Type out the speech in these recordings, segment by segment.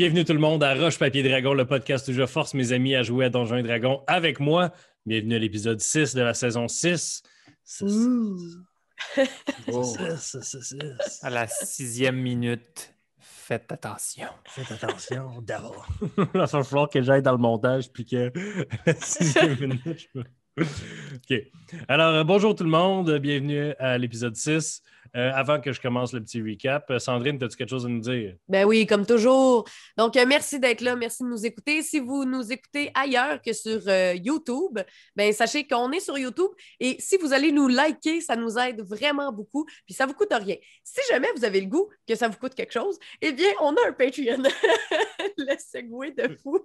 bienvenue tout le monde à Roche Papier Dragon, le podcast où je force mes amis à jouer à Donjons et Dragons avec moi. Bienvenue à l'épisode 6 de la saison 6. À la 6e minute, faites attention. Faites attention, d'abord. Il va falloir que j'aille dans le montage puis que la 6e minute, je peux... OK. Alors, bonjour tout le monde. Bienvenue à l'épisode 6. Avant que je commence le petit recap, Sandrine, as-tu quelque chose à nous dire? Ben oui, comme toujours. Donc, merci d'être là. Merci de nous écouter. Si vous nous écoutez ailleurs que sur YouTube, ben sachez qu'on est sur YouTube. Et si vous allez nous liker, ça nous aide vraiment beaucoup. Puis ça vous coûte rien. Si jamais vous avez le goût que ça vous coûte quelque chose, eh bien, on a un Patreon. Le segway de fou.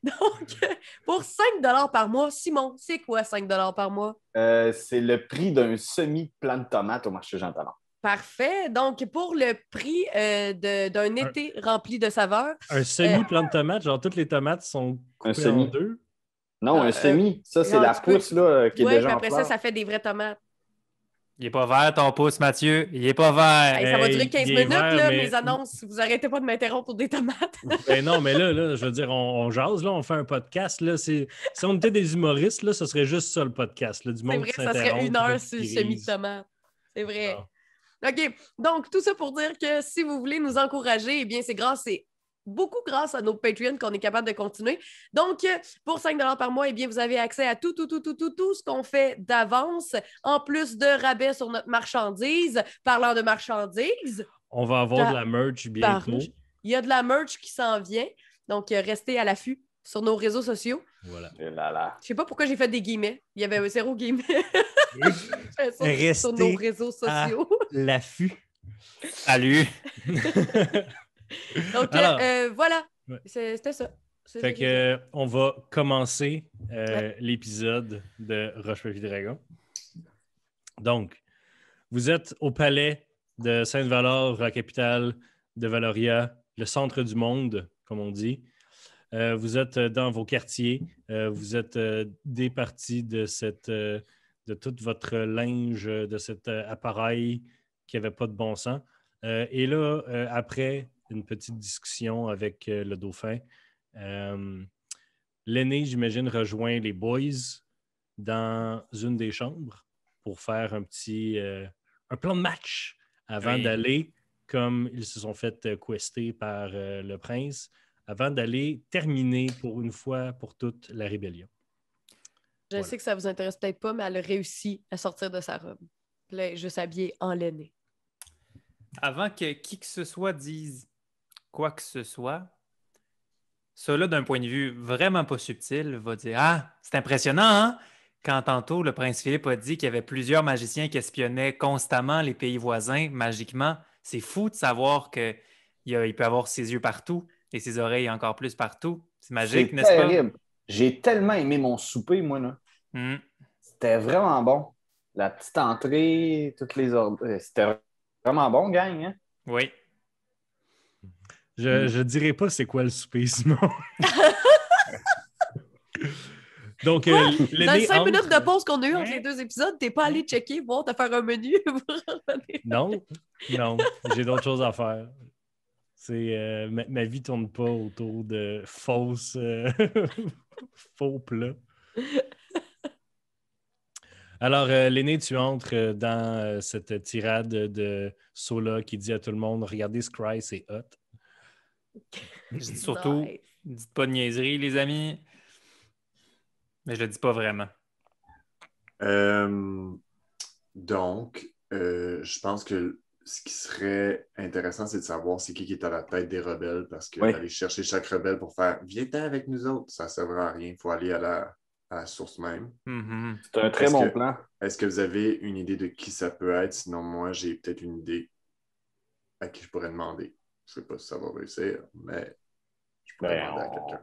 Donc, pour 5$ par mois, Simon, c'est quoi 5$ par mois? C'est le prix d'un semi-plant de tomates au marché Jean Talon. Parfait. Donc, pour le prix d'un été rempli de saveurs. Un semi-plant de tomates, genre toutes les tomates sont coupées en deux? Non, un semi. Ça, c'est la pousse là, qui est déjà en après fleur. ça fait des vraies tomates. Il est pas vert ton pouce, Mathieu. Il est pas vert. Hey, ça va durer 15 minutes, vert, là, mais... mes annonces. Vous arrêtez pas de m'interrompre pour des tomates. Ben non, mais là, je veux dire, on jase, là, on fait un podcast. Là, si on était des humoristes, là, ce serait juste ça, le podcast. Là, du monde C'est vrai, qui ça serait 1 heure sur le qui semi de rise. tomate. C'est vrai. Ah. OK. Donc, tout ça pour dire que si vous voulez nous encourager, eh bien, c'est beaucoup grâce à nos Patreons qu'on est capable de continuer. Donc, pour 5$ par mois, eh bien, vous avez accès à tout ce qu'on fait d'avance, en plus de rabais sur notre marchandise. Parlant de marchandises... On va avoir de la merch bientôt. Il y a de la merch qui s'en vient. Donc, restez à l'affût sur nos réseaux sociaux. Voilà. Et là, là. Je sais pas pourquoi j'ai fait des guillemets. Il y avait 0 guillemets. Sur nos réseaux sociaux. L'affût. Salut. Donc, Alors, voilà. ouais. C'était ça. Fait que on va commencer l'épisode de Roche Papier Dragon. Donc, vous êtes au palais de Sainte-Valore, la capitale de Valoria, le centre du monde, comme on dit. Vous êtes dans vos quartiers. Vous êtes départis de tout votre linge, de cet appareil qui n'avait pas de bon sens. Et là, après une petite discussion avec le dauphin, l'aîné, j'imagine, rejoint les boys dans une des chambres pour faire un plan de match avant d'aller, comme ils se sont fait quester par le prince, avant d'aller terminer pour une fois pour toutes la rébellion. Je sais que ça vous intéresse peut-être pas, mais elle a réussi à sortir de sa robe. Puis là, elle est juste habillée en l'aîné. Avant que qui que ce soit dise quoi que ce soit, cela, d'un point de vue vraiment pas subtil, va dire « Ah, c'est impressionnant, hein? » Quand tantôt, le prince Philippe a dit qu'il y avait plusieurs magiciens qui espionnaient constamment les pays voisins, magiquement. C'est fou de savoir qu'il peut avoir ses yeux partout et ses oreilles encore plus partout. C'est magique, n'est-ce pas? C'est terrible. J'ai tellement aimé mon souper, moi, là. C'était vraiment bon. La petite entrée, toutes les ordres. C'était vraiment bon, gang, hein? Oui. Je dirais pas c'est quoi le souper, Simon. Donc, Dans les 5 entre... minutes de pause qu'on a eu entre les deux épisodes, t'es pas allé checker, voir, te faire un menu pour revenir. Non, j'ai d'autres choses à faire. Ma vie tourne pas autour de faux plats. Alors, l'aîné, tu entres dans cette tirade de Sola qui dit à tout le monde « Regardez, Scry, c'est hot ». Je dis surtout, dites pas de niaiserie, les amis. Mais je le dis pas vraiment. Donc, je pense que ce qui serait intéressant, c'est de savoir c'est qui est à la tête des rebelles, parce que aller chercher chaque rebelle pour faire « Viens-t'en avec nous autres », ça ne servira à rien. Il faut aller à la source même. Mm-hmm. C'est un très bon plan. Est-ce que vous avez une idée de qui ça peut être? Sinon, moi, j'ai peut-être une idée à qui je pourrais demander. Je ne sais pas si ça va réussir, mais je pourrais demander à quelqu'un.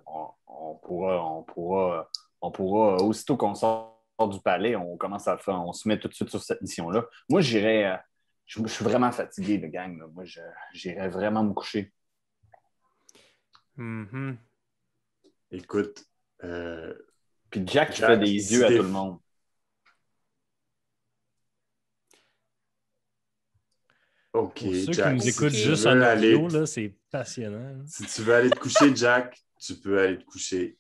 On pourra, aussitôt qu'on sort du palais, on commence à faire, on se met tout de suite sur cette mission-là. Moi, j'irais, je suis vraiment fatigué, le gang. Là. Moi, j'irais vraiment me coucher. Mm-hmm. Écoute, puis Jack fait des yeux à tout le monde. OK, Pour ceux Jack. qui nous écoutent tu juste veux en aller- audio, là, c'est passionnant. Là. Si tu veux aller te coucher, Jack, tu peux aller te coucher.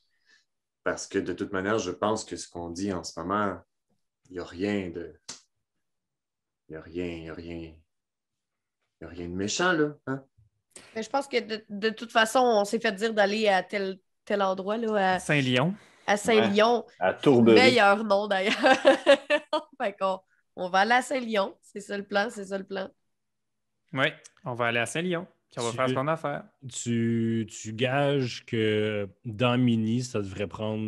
Parce que de toute manière, je pense que ce qu'on dit en ce moment, il n'y a rien de. Il n'y a rien de méchant, là. Hein? Mais je pense que de toute façon, on s'est fait dire d'aller à tel endroit, là, Saint-Lyon. à Saint-Lyon. À Tourberie. Meilleur nom, d'ailleurs. Fait qu'on on va aller à Saint-Lyon. C'est ça le plan, c'est ça le plan. Oui, on va aller à Saint-Lyon. Puis on va faire ce qu'on a à faire. Tu gages que dans Mini, ça devrait prendre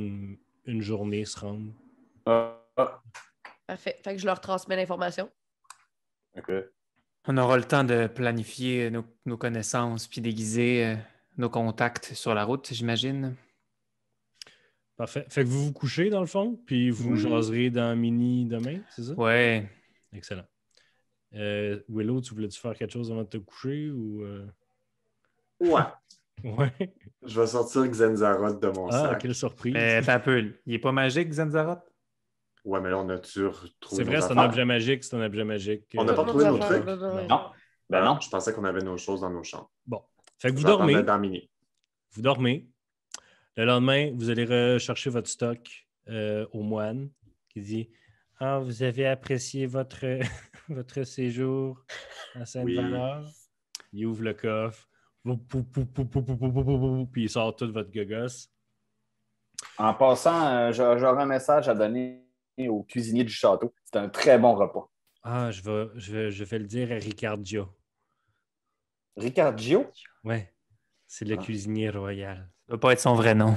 une journée se rendre. Ah, Parfait. Fait que je leur transmets l'information. OK. On aura le temps de planifier nos connaissances puis d'aiguiser nos contacts sur la route, j'imagine. Parfait. Fait que vous vous couchez dans le fond, puis vous jaserez dans Mini demain, c'est ça? Ouais. Excellent. Willow, tu voulais-tu faire quelque chose avant de te coucher ou. Ouais. Ouais. Je vais sortir Xenzaroth de mon Ah, sac. quelle surprise. Mais attends un peu. Il est pas magique, Xenzaroth? Ouais, mais là, on a-tu retrouvé C'est vrai, nos c'est un affaires? objet magique, c'est un objet magique. On n'a pas trouvé nos trucs? Non. Ben non. Je pensais qu'on avait nos choses dans nos chambres. Bon. Fait que vous Je vais attendre dormez. d'être dans Mini. Vous dormez. Le lendemain, vous allez rechercher votre stock au moine qui dit Ah, vous avez apprécié votre, votre séjour à Sainte-Valeur? Il ouvre le coffre. Puis il sort toute votre gogosse. En passant, j'aurai un message à donner au cuisinier du château. C'est un très bon repas. Ah, je vais le dire à Ricardio. Ricardio? Ouais, c'est le Ah. cuisinier royal. Ça doit pas être son vrai nom.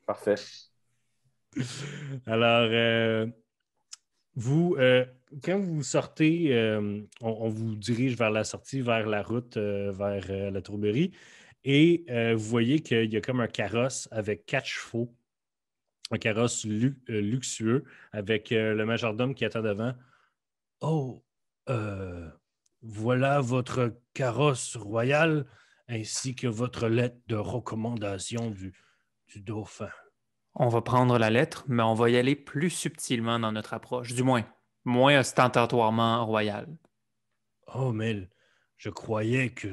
Parfait. Alors, vous, quand vous sortez, on vous dirige vers la sortie, vers la route, vers la Tourberie. Et vous voyez qu'il y a comme un carrosse avec 4 chevaux. Un carrosse luxueux avec le majordome qui attend devant. Oh, voilà votre carrosse royal ainsi que votre lettre de recommandation du dauphin. On va prendre la lettre, mais on va y aller plus subtilement dans notre approche. Du moins ostentatoirement royal. Oh, mais je croyais que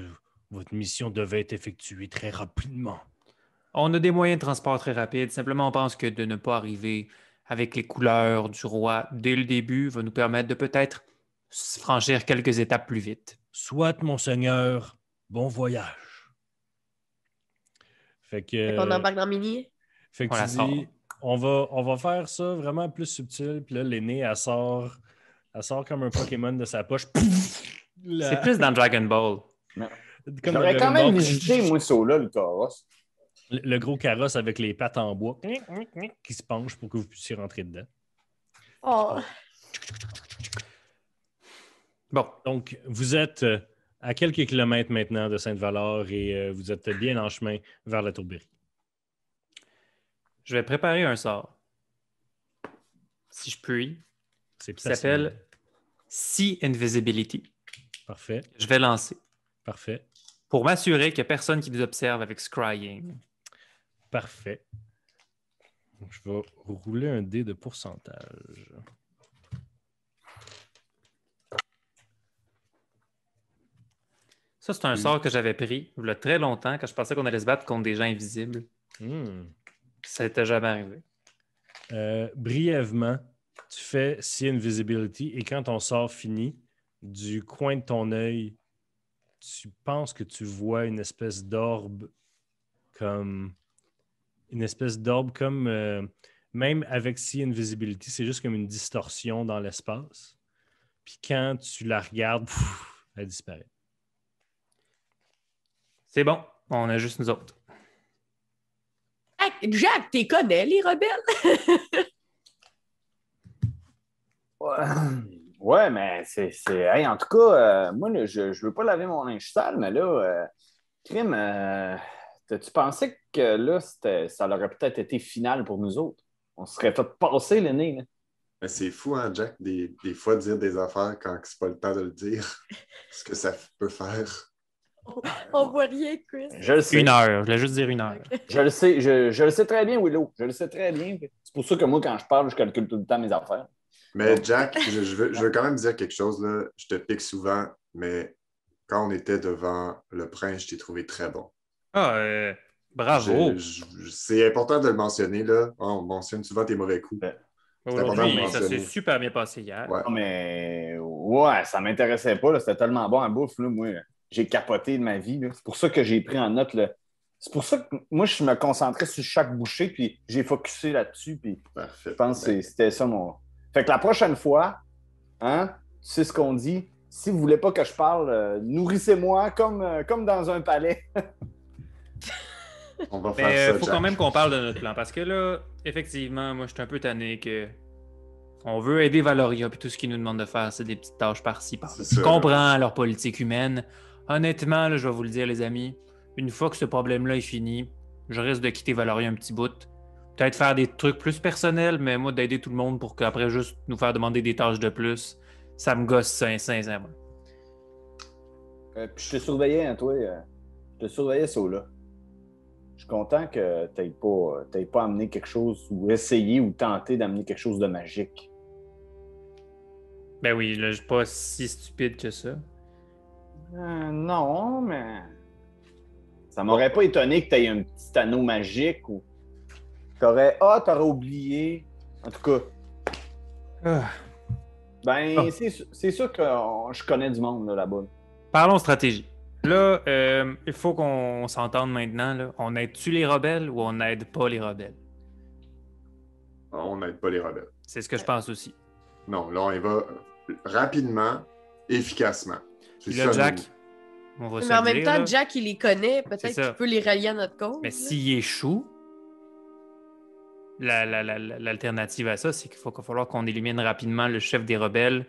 votre mission devait être effectuée très rapidement. On a des moyens de transport très rapides. Simplement, on pense que de ne pas arriver avec les couleurs du roi dès le début va nous permettre de peut-être franchir quelques étapes plus vite. Soit, monseigneur, bon voyage. Fait que, On embarque dans Mini. fait que On la tu sort. dis, on va faire ça vraiment plus subtil. Puis là, l'aînée, elle sort comme un Pokémon de sa poche. C'est plus dans Dragon Ball. Comme J'aurais le quand même Dragon Ball. visité, moi, ça-là, le carrosse. Le gros carrosse avec les pattes en bois qui se penche pour que vous puissiez rentrer dedans. Oh. Bon, Donc, vous êtes à quelques kilomètres maintenant de Sainte-Valeur et vous êtes bien en chemin vers la Tourberie. je vais préparer un sort. Si je puis. C'est Qui s'appelle Sea Invisibility. Parfait, Je vais lancer parfait, pour m'assurer qu'il n'y a personne qui nous observe avec Scrying. parfait. Je vais rouler un dé de pourcentage. Ça, c'est un sort que j'avais pris il y a très longtemps quand je pensais qu'on allait se battre contre des gens invisibles. Ça n'était jamais arrivé. Brièvement, tu fais See Invisibility et quand ton sort finit, du coin de ton œil, tu penses que tu vois une espèce d'orbe comme... même avec See Invisibility, c'est juste comme une distorsion dans l'espace. Puis quand tu la regardes, elle disparaît. C'est bon, on a juste nous autres. Jack, t'es connais, les rebelles? Ouais, mais c'est... Hey, en tout cas, moi, là, je veux pas laver mon linge sale, mais là, crime, t'as-tu pensé que là, ça aurait peut-être été final pour nous autres? On se serait fait passer le nez, là. Mais c'est fou, hein, Jack, des fois dire des affaires quand c'est pas le temps de le dire. Ce que ça peut faire. On voit rien, Chris. Je le sais. 1 heure, je voulais juste dire 1 heure. Je le sais, je le sais très bien, Willow. Je le sais très bien. C'est pour ça que moi, quand je parle, je calcule tout le temps mes affaires. Mais Jack, je veux quand même dire quelque chose, là. Je te pique souvent, mais quand on était devant le prince, je t'ai trouvé très bon. Ah, bravo! C'est important de le mentionner, là. On mentionne souvent tes mauvais coups. C'est important de le Aujourd'hui, ça s'est mentionner. super bien passé hier. Ouais. Non, mais ouais, ça m'intéressait pas. Là. C'était tellement bon à bouffe. Là. Moi, j'ai capoté de ma vie. Là. C'est pour ça que j'ai pris en note. Là. C'est pour ça que moi, je me concentrais sur chaque bouchée, puis j'ai focusé là-dessus. Puis Parfait. je pense que c'était ça mon. Fait que la prochaine fois, hein, tu sais ce qu'on dit. Si vous voulez pas que je parle, nourrissez-moi comme dans un palais. On va faire Mais ça, il faut Jack. quand même qu'on parle de notre plan. Parce que là, effectivement, moi, je suis un peu tanné que on veut aider Valoria, puis tout ce qu'ils nous demandent de faire, c'est des petites tâches par-ci, par-là. C'est Je ça, comprends leur politique humaine. Honnêtement, là, je vais vous le dire, les amis, une fois que ce problème-là est fini, je risque de quitter Valoria un petit bout. Peut-être faire des trucs plus personnels, mais moi, d'aider tout le monde pour qu'après, juste nous faire demander des tâches de plus, ça me gosse sincèrement. Puis je te surveillais, hein, toi. Je te surveillais, Sola. Je suis content que tu n'aies pas amené quelque chose ou essayé ou tenté d'amener quelque chose de magique. Ben oui, là, je suis pas si stupide que ça. Non, mais ça m'aurait pas étonné que tu aies un petit anneau magique ou t'aurais oublié. En tout cas, Ah. c'est sûr que je connais du monde là-bas. Parlons stratégie. Là, il faut qu'on s'entende maintenant. Là. On aide-tu les rebelles ou on n'aide pas les rebelles? On n'aide pas les rebelles. C'est ce que je pense aussi. Non, là, on y va rapidement, efficacement. C'est Puis là, ça, Jack, nous. on va se Mais en le même dire, temps, là, Jack, il les connaît. C'est Peut-être ça. qu'il peut les rallier à notre cause. mais là. s'il échoue, l'alternative à ça, c'est qu'il va falloir qu'on élimine rapidement le chef des rebelles,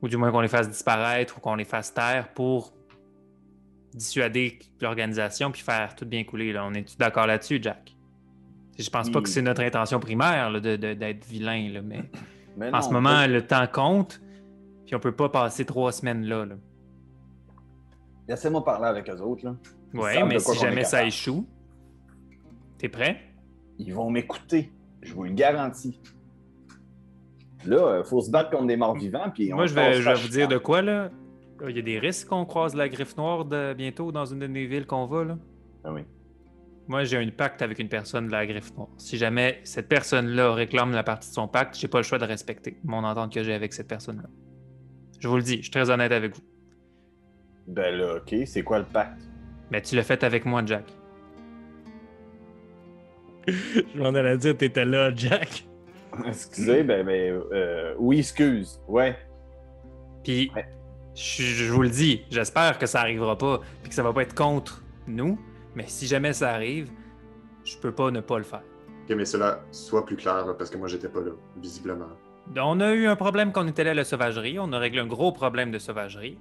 ou du moins qu'on les fasse disparaître ou qu'on les fasse taire pour dissuader l'organisation puis faire tout bien couler. Là. On est-tu d'accord là-dessus, Jack? Je pense pas que c'est notre intention primaire là, d'être vilain, là, mais Mais en non, ce moment, le temps compte, puis on peut pas passer 3 semaines là. Laissez-moi parler avec eux autres. Là. Ils Ouais, savent mais de quoi si qu'on est jamais ça capable. échoue, t'es prêt? Ils vont m'écouter. Je vous le garantis. Là, il faut se battre contre des morts vivants. Puis Moi, on je vais passera vous dire chiant. de quoi, là. Il y a des risques qu'on croise la griffe noire bientôt dans une de nos villes qu'on va, là. Ah oui. Moi, j'ai un pacte avec une personne de la griffe noire. Si jamais cette personne-là réclame la partie de son pacte, j'ai pas le choix de respecter mon entente que j'ai avec cette personne-là. Je vous le dis, je suis très honnête avec vous. Ben là, OK. C'est quoi le pacte? Mais tu l'as fait avec moi, Jack. Je m'en allais dire, t'étais là, Jack. Excusez, oui, excuse. Ouais. Puis, Ouais. je vous le dis, j'espère que ça arrivera pas, puis que ça va pas être contre nous. Mais si jamais ça arrive, je peux pas ne pas le faire. OK, mais cela soit plus clair, là, parce que moi, j'étais pas là, visiblement. On a eu un problème quand on était allé à la sauvagerie. On a réglé un gros problème de sauvagerie.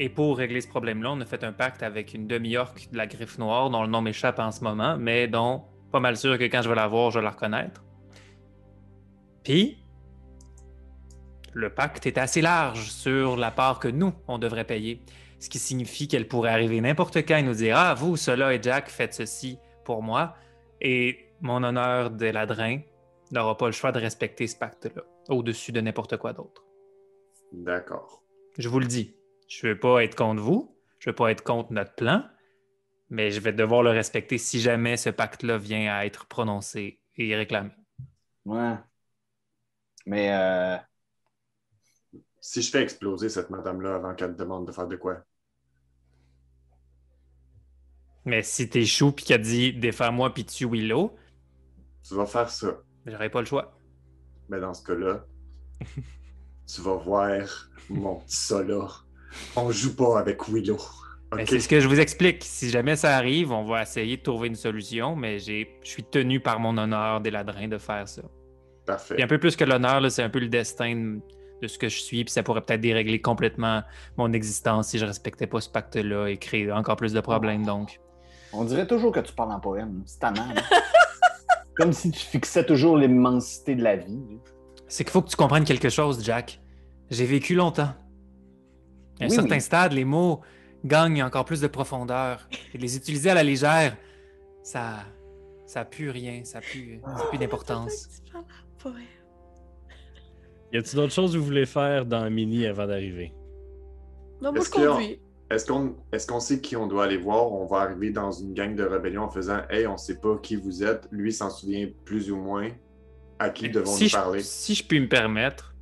Et pour régler ce problème-là, on a fait un pacte avec une demi-orque de la griffe noire, dont le nom m'échappe en ce moment, mais dont pas mal sûr que quand je vais la voir, je vais la reconnaître. Puis, le pacte est assez large sur la part que nous, on devrait payer. Ce qui signifie qu'elle pourrait arriver n'importe quand et nous dire « Ah, vous, cela et Jack, faites ceci pour moi. » Et mon honneur de ladrin n'aura pas le choix de respecter ce pacte-là, au-dessus de n'importe quoi d'autre. D'accord. Je vous le dis, je ne veux pas être contre vous, je ne veux pas être contre notre plan, mais je vais devoir le respecter si jamais ce pacte-là vient à être prononcé et réclamé. Ouais. Mais Si je fais exploser cette madame-là avant qu'elle te demande de faire de quoi? Mais si t'es chou puis qu'elle dit « Défends-moi puis tue Willow Tu vas faire ça. » j'aurais pas le choix. Mais dans ce cas-là, tu vas voir mon petit Sola. On joue pas avec Willow. Mais OK? c'est ce que je vous explique. Si jamais ça arrive, on va essayer de trouver une solution, mais je suis tenu par mon honneur des ladrins de faire ça. Parfait. Puis un peu plus que l'honneur, là, c'est un peu le destin de ce que je suis, puis ça pourrait peut-être dérégler complètement mon existence si je respectais pas ce pacte-là et créer encore plus de problèmes, donc. on dirait toujours que tu parles en poème. C'est tannant. Comme si tu fixais toujours l'immensité de la vie. C'est qu'il faut que tu comprennes quelque chose, Jack. J'ai vécu longtemps. À un Oui, certain mais- stade, les mots gagnent encore plus de profondeur. Et les utiliser à la légère, ça a plus rien, ça a plus d'importance. Tu parles en poème. Y a-t-il d'autres choses que vous voulez faire dans Mini avant d'arriver? Non, moi, je Est-ce qu'il y a- conduis. Est-ce qu'on sait qui on doit aller voir? On va arriver dans une gang de rébellion en faisant Hey, on sait pas qui vous êtes. Lui s'en souvient plus ou moins. À qui devons-nous parler? Si je puis me permettre,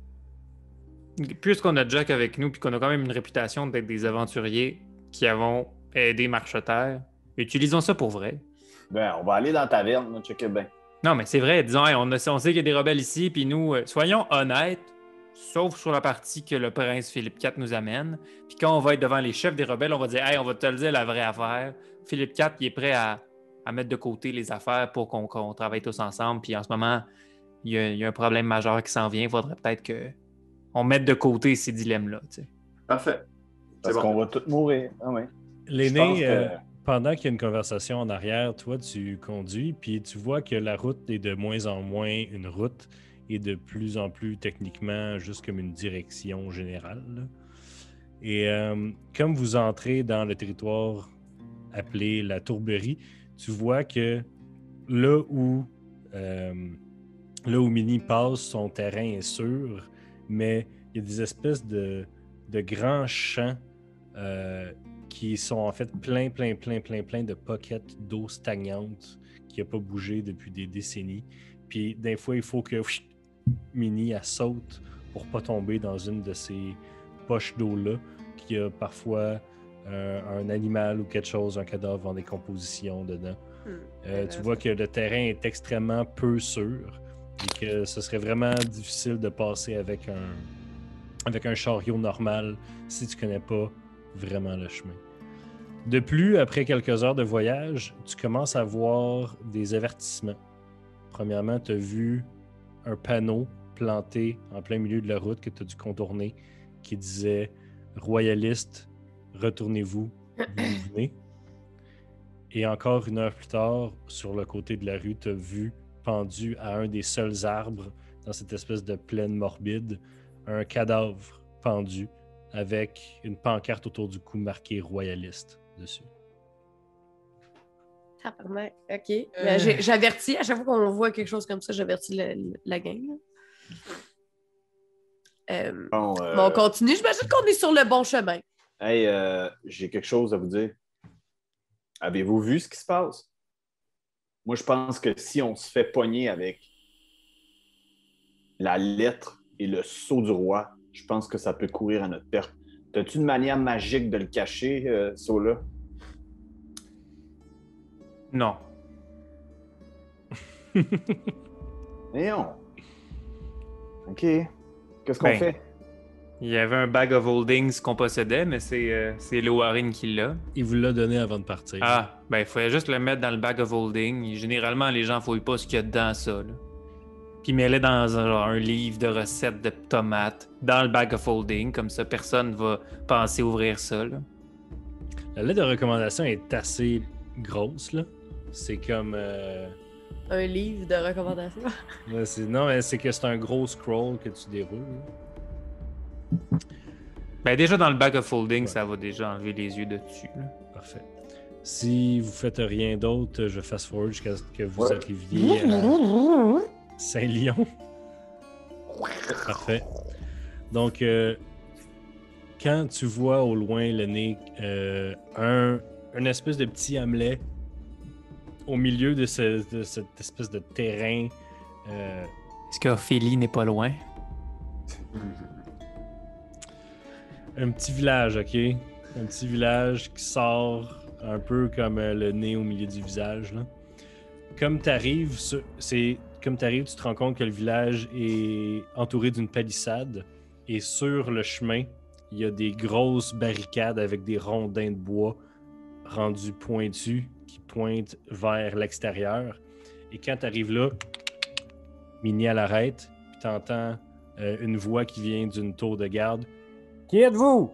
puisqu'on a Jack avec nous puis qu'on a quand même une réputation d'être des aventuriers qui avons aidé Marcheterre, utilisons ça pour vrai. Ben, on va aller dans la taverne, là, checker bien. Non, mais c'est vrai, disons, hey, on sait qu'il y a des rebelles ici, puis nous, soyons honnêtes, sauf sur la partie que le prince Philippe IV nous amène. Puis quand on va être devant les chefs des rebelles, on va dire, hey, on va te le dire la vraie affaire. Philippe IV, il est prêt à mettre de côté les affaires pour qu'on travaille tous ensemble. Puis en ce moment, il y a un problème majeur qui s'en vient. Il faudrait peut-être qu'on mette de côté ces dilemmes-là. Tu sais. Parfait. Parce C'est bon. qu'on va tous mourir. Ah ouais. L'aîné, Je pense pendant qu'il y a une conversation en arrière, toi, tu conduis, puis tu vois que la route est de moins en moins une route et de plus en plus techniquement juste comme une direction générale, là. Et comme vous entrez dans le territoire appelé la Tourberie, tu vois que là où Mini passe, son terrain est sûr, mais il y a des espèces de grands champs qui sont en fait plein de pockets d'eau stagnante qui n'a pas bougé depuis des décennies. Puis des fois, il faut que Mini elle saute pour pas tomber dans une de ces poches d'eau-là, qui a parfois un animal ou quelque chose, un cadavre en décomposition dedans. Tu vois que le terrain est extrêmement peu sûr et que ce serait vraiment difficile de passer avec un chariot normal si tu connais pas vraiment le chemin. De plus, après quelques heures de voyage, tu commences à voir des avertissements. Premièrement, tu as vu un panneau planté en plein milieu de la route que tu as dû contourner qui disait « Royaliste, retournez-vous, vous venez ». Et encore une heure plus tard, sur le côté de la rue, tu as vu pendu à un des seuls arbres dans cette espèce de plaine morbide, un cadavre pendu avec une pancarte autour du cou marquée royaliste dessus. Tabarnak, OK. Ben, j'avertis, à chaque fois qu'on voit quelque chose comme ça, j'avertis la gang. Bon, on continue. J'imagine qu'on est sur le bon chemin. Hey, j'ai quelque chose à vous dire. Avez-vous vu ce qui se passe? Moi, je pense que si on se fait pogner avec la lettre et le sceau du roi, je pense que ça peut courir à notre perte. T'as-tu une manière magique de le cacher, ce sceau-là? Non. Non. OK. Qu'est-ce qu'on Ben, fait? Il y avait un bag of holdings qu'on possédait, mais c'est Lowarin qui l'a. Il vous l'a donné avant de partir. Ah, ben il fallait juste le mettre dans le bag of holding. Généralement, les gens fouillent pas ce qu'il y a dedans ça. Là. Puis ils mêlaient dans un livre de recettes de tomates dans le bag of holding. Comme ça, personne va penser ouvrir ça. Là. La lettre de recommandation est assez grosse, là. C'est comme... Un livre de recommandations. Non, mais c'est que c'est un gros scroll que tu déroules. Ben déjà dans le bag of holding, Ouais. ça va déjà enlever les yeux de dessus. Là. Parfait. Si vous faites rien d'autre, je fast forward jusqu'à ce que vous Ouais. arriviez à Saint-Lyon. Parfait. Donc, quand tu vois au loin le nez une espèce de petit hamelet au milieu de cette espèce de terrain, Est-ce qu'Ophélie n'est pas loin? un petit village, ok? Un petit village qui sort un peu comme le nez au milieu du visage, là. Comme tu arrives, tu te rends compte que le village est entouré d'une palissade et sur le chemin, il y a des grosses barricades avec des rondins de bois rendus pointus qui pointent vers l'extérieur. Et quand tu arrives là, Mini elle arrête, puis tu entends une voix qui vient d'une tour de garde. Qui êtes-vous?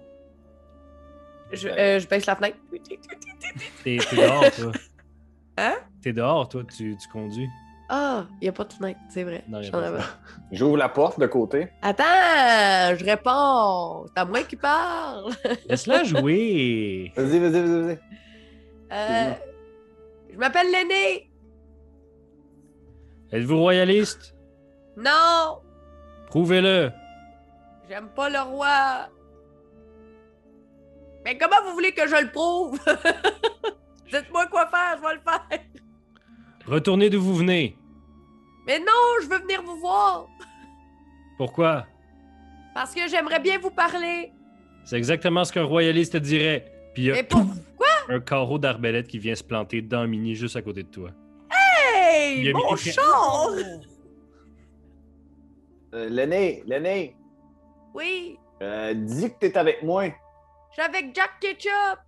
Je baisse la fenêtre. T'es dehors, toi. Hein? T'es dehors, toi, tu conduis. Ah, il n'y a pas de fenêtre, c'est vrai. Non, y a J'en pas de avais. J'ouvre la porte de côté. Attends, je réponds. C'est à moi qui parle. Laisse-la jouer! Vas-y. Je m'appelle l'aîné. Êtes-vous royaliste? Non. Prouvez-le! J'aime pas le roi. Mais comment vous voulez que je le prouve? Dites-moi quoi faire, je vais le faire. Retournez d'où vous venez. Mais non, je veux venir vous voir. Pourquoi? Parce que j'aimerais bien vous parler. C'est exactement ce qu'un royaliste te dirait. Puis il y a Mais pourquoi? un carreau d'arbalète qui vient se planter dans Mini juste à côté de toi. Hey, Il a mis mon des- char! L'aîné, Oui, dis que t'es avec moi. je suis avec Jack Ketchup.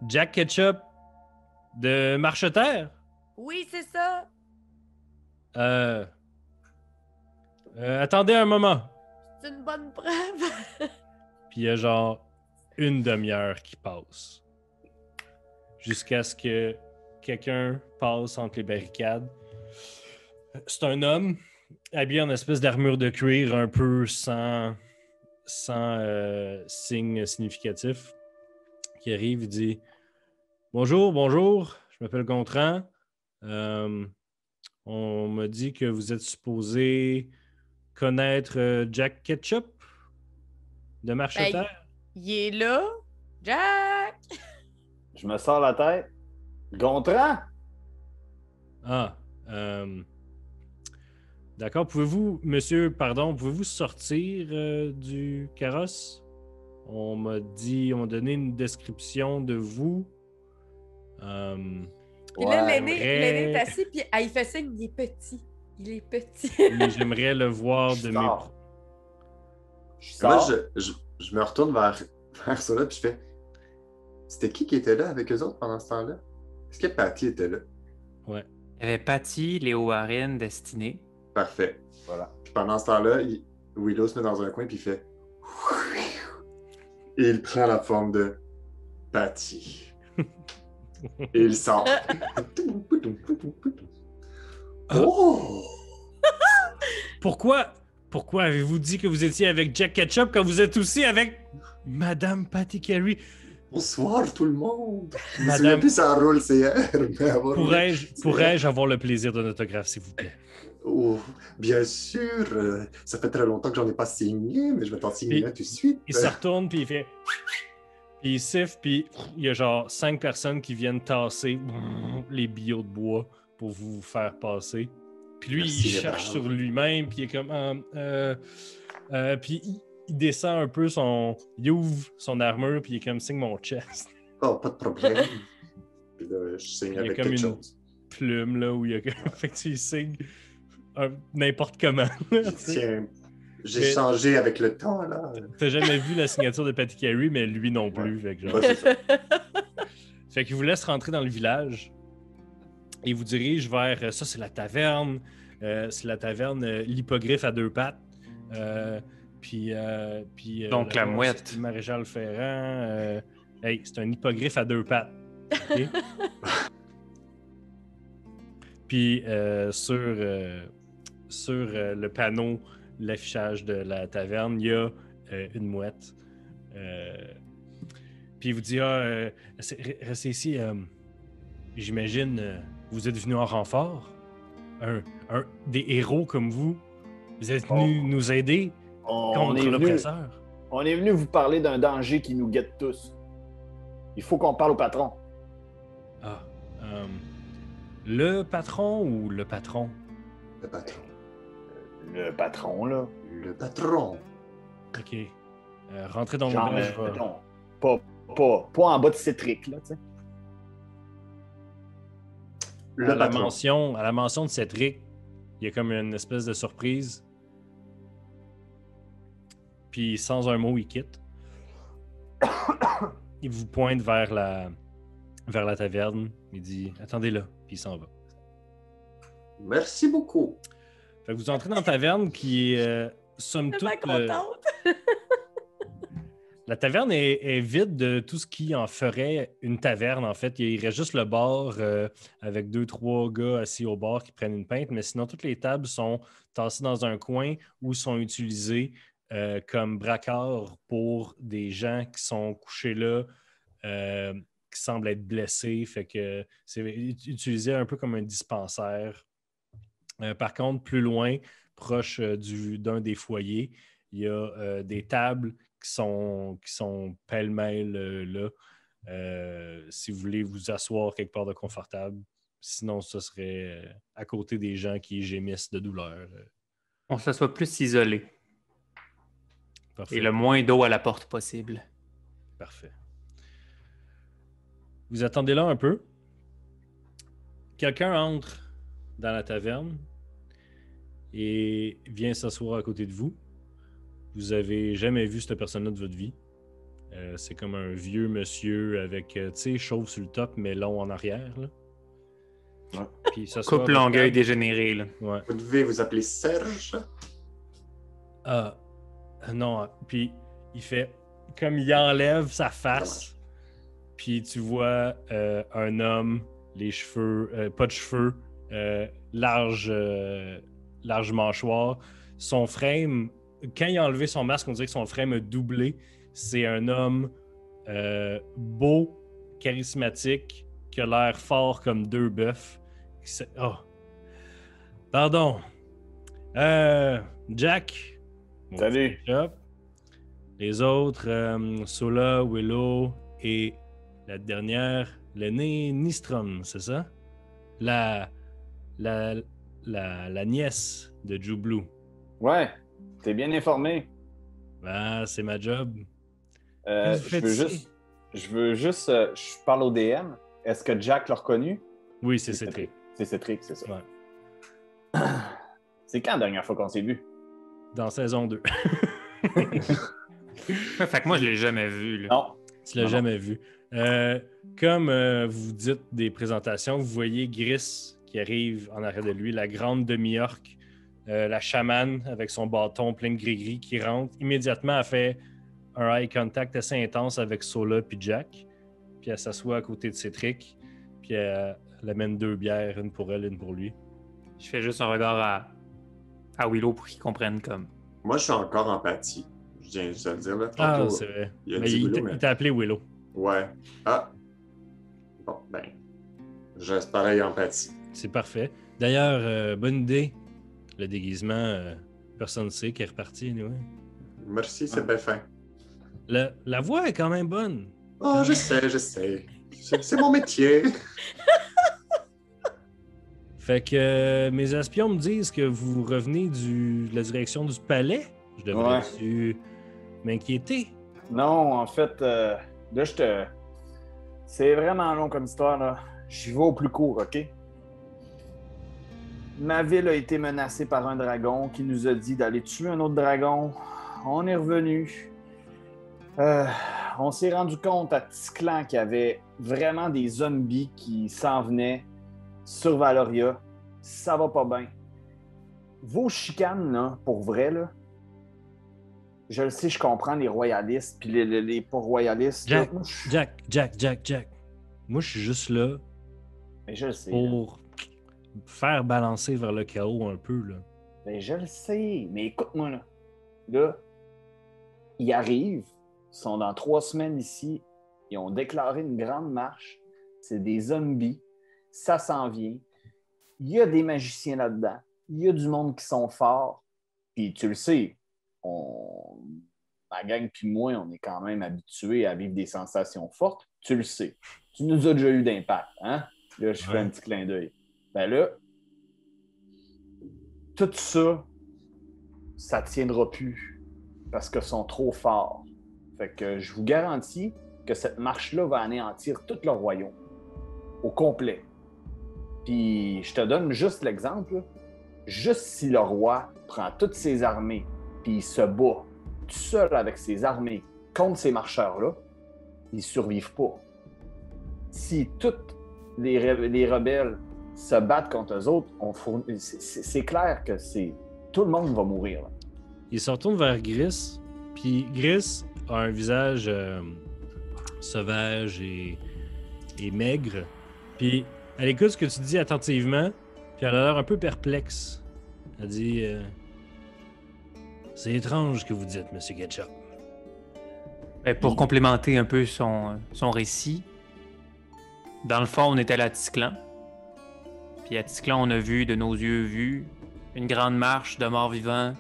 Jack Ketchup de Marcheterre? Oui, c'est ça. Attendez un moment. C'est une bonne preuve. Puis il y a genre une demi-heure qui passe. Jusqu'à ce que quelqu'un passe entre les barricades. C'est un homme habillé en espèce d'armure de cuir un peu sans signe significatif qui arrive et dit bonjour, je m'appelle Gontran. On m'a dit que vous êtes supposé connaître Jack Ketchup de Marcheterre. Il est là. Jack! Je me sors la tête. Gontran? Ah, d'accord. Pouvez-vous sortir du carrosse? On m'a donné une description de vous. Puis là, Ouais, l'aîné est assis, puis il fait signe, il est petit. Il est petit. Et j'aimerais le voir Je de sors. mes... Je Moi, sors. je me retourne vers ça, puis je fais... C'était qui était là avec eux autres pendant ce temps-là? Est-ce que Patty était là? Ouais. Il y avait Patty, Léo Warren, Destinée. Parfait. Voilà. Puis pendant ce temps-là, Willow se met dans un coin, puis il fait... Et il prend la forme de Patty. Et il sort. Oh! Pourquoi avez-vous dit que vous étiez avec Jack Ketchup quand vous êtes aussi avec Madame Patty Carey? Bonsoir tout le monde! Je me Madame- souviens plus ça roule CR, mais avoir... Pourrais-je avoir le plaisir d'un autographe, s'il vous plaît? Oh, bien sûr! Ça fait très longtemps que j'en ai pas signé, mais je vais t'en signer Puis- là tout de suite. Il se retourne, puis il fait... Puis il siffle, puis il y a genre 5 personnes qui viennent tasser les billots de bois pour vous faire passer. Puis lui, Merci, il cherche brave. sur lui-même, puis il est comme... puis il descend un peu il ouvre son armure, puis il est comme signe mon chest. Oh, pas de problème. Puis là, je signe Il y a avec comme quelque une- chose. Plume, là, où il y a... fait que il signe n'importe comment. là, tu sais. Tiens, j'ai Mais- changé avec le temps, là. T'as jamais vu la signature de Patty Carey, mais lui non plus. Fait que genre... Ouais, c'est ça. Fait qu'il vous laisse rentrer dans le village et il vous dirige vers... ça, c'est la taverne. C'est la taverne l'hippogriffe à 2 pattes. Puis Donc, la là-bas, mouette. c'est le maréchal Ferrand. Hey, c'est un hippogriffe à 2 pattes. OK? Puis sur le panneau, l'affichage de la taverne, il y a une mouette. Puis il vous dit restez ici. J'imagine vous êtes venu en renfort. Des héros comme vous. Vous êtes venus nous aider On contre est venu, l'oppresseur. on est venu vous parler d'un danger qui nous guette tous. Il faut qu'on parle au patron. Ah. Le patron ou le patron? Le patron. Le patron, là. Le patron. OK. Rentrez dans Genre, le village. mettons, pas en bas de Citric, là, tu sais. Le À la patron. mention de Cédric, il y a comme une espèce de surprise. Puis sans un mot, il quitte. Il vous pointe vers la taverne. Il dit « Attendez là », puis il s'en va. Merci beaucoup. Fait que vous entrez dans la taverne qui est, somme Je toute... suis contente. La taverne est vide de tout ce qui en ferait une taverne, en fait. Il reste juste le bar avec 2-3 gars assis au bar qui prennent une pinte, mais sinon, toutes les tables sont tassées dans un coin ou sont utilisées comme braquard pour des gens qui sont couchés là, qui semblent être blessés. Fait que c'est utilisé un peu comme un dispensaire Par contre, plus loin, proche d'un des foyers, il y a des tables qui sont pêle-mêle là. Si vous voulez vous asseoir quelque part de confortable. Sinon, ce serait à côté des gens qui gémissent de douleur. On s'assoit plus isolé. Parfait. Et le moins d'eau à la porte possible. Parfait. Vous attendez là un peu. Quelqu'un entre dans la taverne et vient s'asseoir à côté de vous. Vous avez jamais vu cette personne-là de votre vie. C'est comme un vieux monsieur avec, tu sais, chauve sur le top, mais long en arrière. Là. Ouais. Puis ça soit Coupe Longueuil dégénéré, là. Ouais. Vous devez vous appeler Serge. Ah, non. Puis il fait comme il enlève sa face. Puis tu vois un homme, les cheveux, pas de cheveux, large mâchoire. Son frame, quand il a enlevé son masque, on dirait que son frame a doublé. C'est un homme beau, charismatique, qui a l'air fort comme deux bœufs. Oh. Pardon. Jack. Salut. Les autres, Sola, Willow et la dernière, l'aînée Nistrom, c'est ça? La nièce de Jublou. Ouais, t'es bien informé. Ben, c'est ma job. Je veux juste, je parle au DM. Est-ce que Jack l'a reconnu? Oui, c'est Cétric. C'est Cétric, c'est ça. Ouais. C'est quand la dernière fois qu'on s'est vu? Dans saison 2. Fait que moi, je l'ai jamais vu, là. Non. Tu l'as jamais vu. Comme vous dites des présentations, vous voyez Gris qui arrive en arrière de lui, la grande demi-orque, la chamane avec son bâton plein de gris-gris qui rentre. Immédiatement, elle fait un eye contact assez intense avec Sola puis Jack. Puis elle s'assoit à côté de Cétric. Puis elle amène 2 bières, une pour elle, une pour lui. Je fais juste un regard à Willow pour qu'il comprenne comme. Moi, je suis encore empathie. Je viens juste de le dire. Là. Ah, Tantôt, c'est vrai. il a Mais dit il Willow, mais... t'a appelé Willow. Ouais. Ah. Bon, ben. Je reste pareil empathie. C'est parfait. D'ailleurs, bonne idée. Le déguisement, personne ne sait qui est reparti. Ouais. Merci, c'est bien fin. La voix est quand même bonne. Oh, je sais. C'est mon métier. Fait que mes espions me disent que vous revenez de la direction du palais. Je devrais-tu m'inquiéter? Non, en fait, là, c'est vraiment long comme histoire, là. J'y vais au plus court, OK? Ma ville a été menacée par un dragon qui nous a dit d'aller tuer un autre dragon. On est revenu. On s'est rendu compte à Ticlan qu'il y avait vraiment des zombies qui s'en venaient sur Valoria. Ça va pas bien. Vos chicanes, là, pour vrai, là, je le sais, je comprends les royalistes puis les pas royalistes. Jack. Moi, je suis juste là Mais je le sais. pour faire balancer vers le chaos un peu, là. Mais je le sais. Mais écoute-moi, là. Là, ils arrivent, ils sont dans 3 semaines ici, ils ont déclaré une grande marche. C'est des zombies. Ça s'en vient. Il y a des magiciens là-dedans. Il y a du monde qui sont forts. Puis tu le sais, ma gang puis moi, on est quand même habitués à vivre des sensations fortes. Tu le sais. Tu nous as déjà eu d'impact, hein? Là, je fais un petit clin d'œil. Ben là, tout ça, ça tiendra plus parce qu'ils sont trop forts. Fait que je vous garantis que cette marche-là va anéantir tout le royaume au complet. Puis je te donne juste l'exemple. Juste si le roi prend toutes ses armées puis il se bat tout seul avec ses armées contre ces marcheurs-là, ils ne survivent pas. Si toutes les rebelles se battent contre eux autres, c'est clair que tout le monde va mourir. Là. Il se retourne vers Gris, puis Gris a un visage sauvage et maigre. Puis elle écoute ce que tu dis attentivement, puis elle a l'air un peu perplexe. Elle dit c'est étrange ce que vous dites, Monsieur Ketchup. Pour complémenter un peu son récit, dans le fond, on était à la Ticlan. Puis à Ticlan, on a vu, de nos yeux vus, une grande marche de morts vivants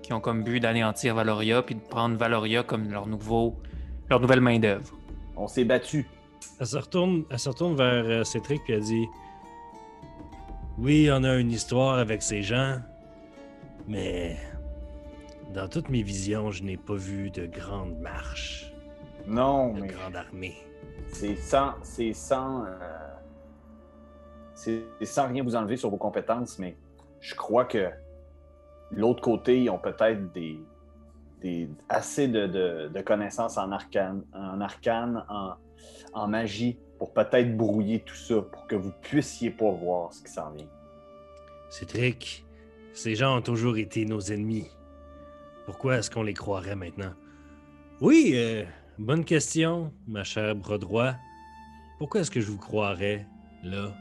qui ont comme but d'anéantir Valoria puis de prendre Valoria comme leur nouvelle main-d'œuvre. On s'est battu. Elle se retourne vers Cétric puis elle dit oui, on a une histoire avec ces gens, mais dans toutes mes visions, je n'ai pas vu de grande marche, Non, de mais grande armée. c'est sans rien vous enlever sur vos compétences, mais je crois que l'autre côté, ils ont peut-être assez de connaissances en arcane, en magie, pour peut-être brouiller tout ça, pour que vous puissiez pas voir ce qui s'en vient. Cétric, ces gens ont toujours été nos ennemis. Pourquoi est-ce qu'on les croirait maintenant? Oui, bonne question, ma chère Brodroit. Pourquoi est-ce que je vous croirais, là?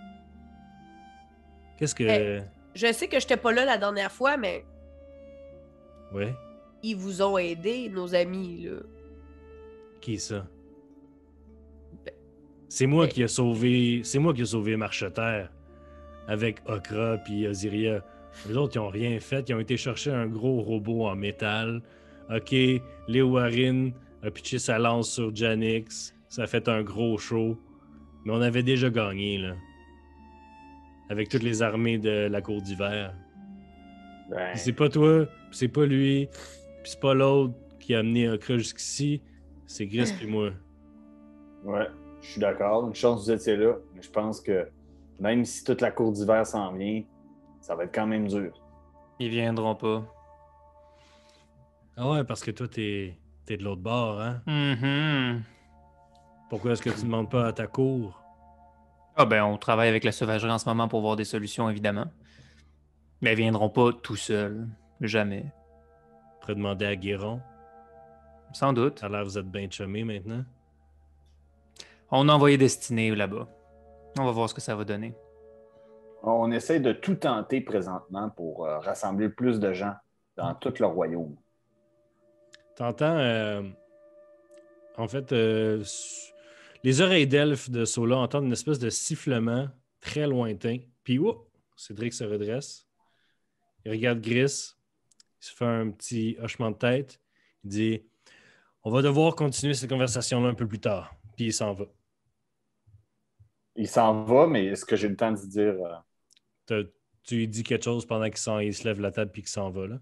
Qu'est-ce que... Je sais que je n'étais pas là la dernière fois, mais Ouais? ils vous ont aidé, nos amis, là. Qui est ça? Ben- C'est moi ben- qui ai sauvé Marcheterre avec Okra puis Osiria. Les autres, ils ont rien fait. Ils ont été chercher un gros robot en métal. OK, Léowarine a pitché sa lance sur Janix. Ça a fait un gros show. Mais on avait déjà gagné, là. Avec toutes les armées de la cour d'hiver. Ben, Puis c'est pas toi, puis c'est pas lui, puis c'est pas l'autre qui a amené Okra jusqu'ici. C'est Gris puis moi. ouais, je suis d'accord. Une chance que vous étiez là, mais je pense que même si toute la cour d'hiver s'en vient, ça va être quand même dur. Ils viendront pas. Ah ouais, parce que toi, t'es de l'autre bord, hein? Mhm. Pourquoi est-ce que tu demandes pas à ta cour? Ah ben, on travaille avec la sauvagerie en ce moment pour voir des solutions, évidemment. Mais ils viendront pas tout seuls. Jamais. Tu pourrais demander à Guéron. Sans doute. Alors vous êtes bien chumés maintenant. On a envoyé Destinée là-bas. On va voir ce que ça va donner. On essaie de tout tenter présentement pour rassembler le plus de gens dans tout le royaume. T'entends, en fait, les oreilles d'elfe de Sola entendent une espèce de sifflement très lointain. Puis, Cédric se redresse. Il regarde Gris. Il se fait un petit hochement de tête. Il dit on va devoir continuer cette conversation-là un peu plus tard. Puis il s'en va. Il s'en va, mais est-ce que j'ai le temps de dire Tu lui dis quelque chose pendant qu'il se lève la table puis qu'il s'en va, là?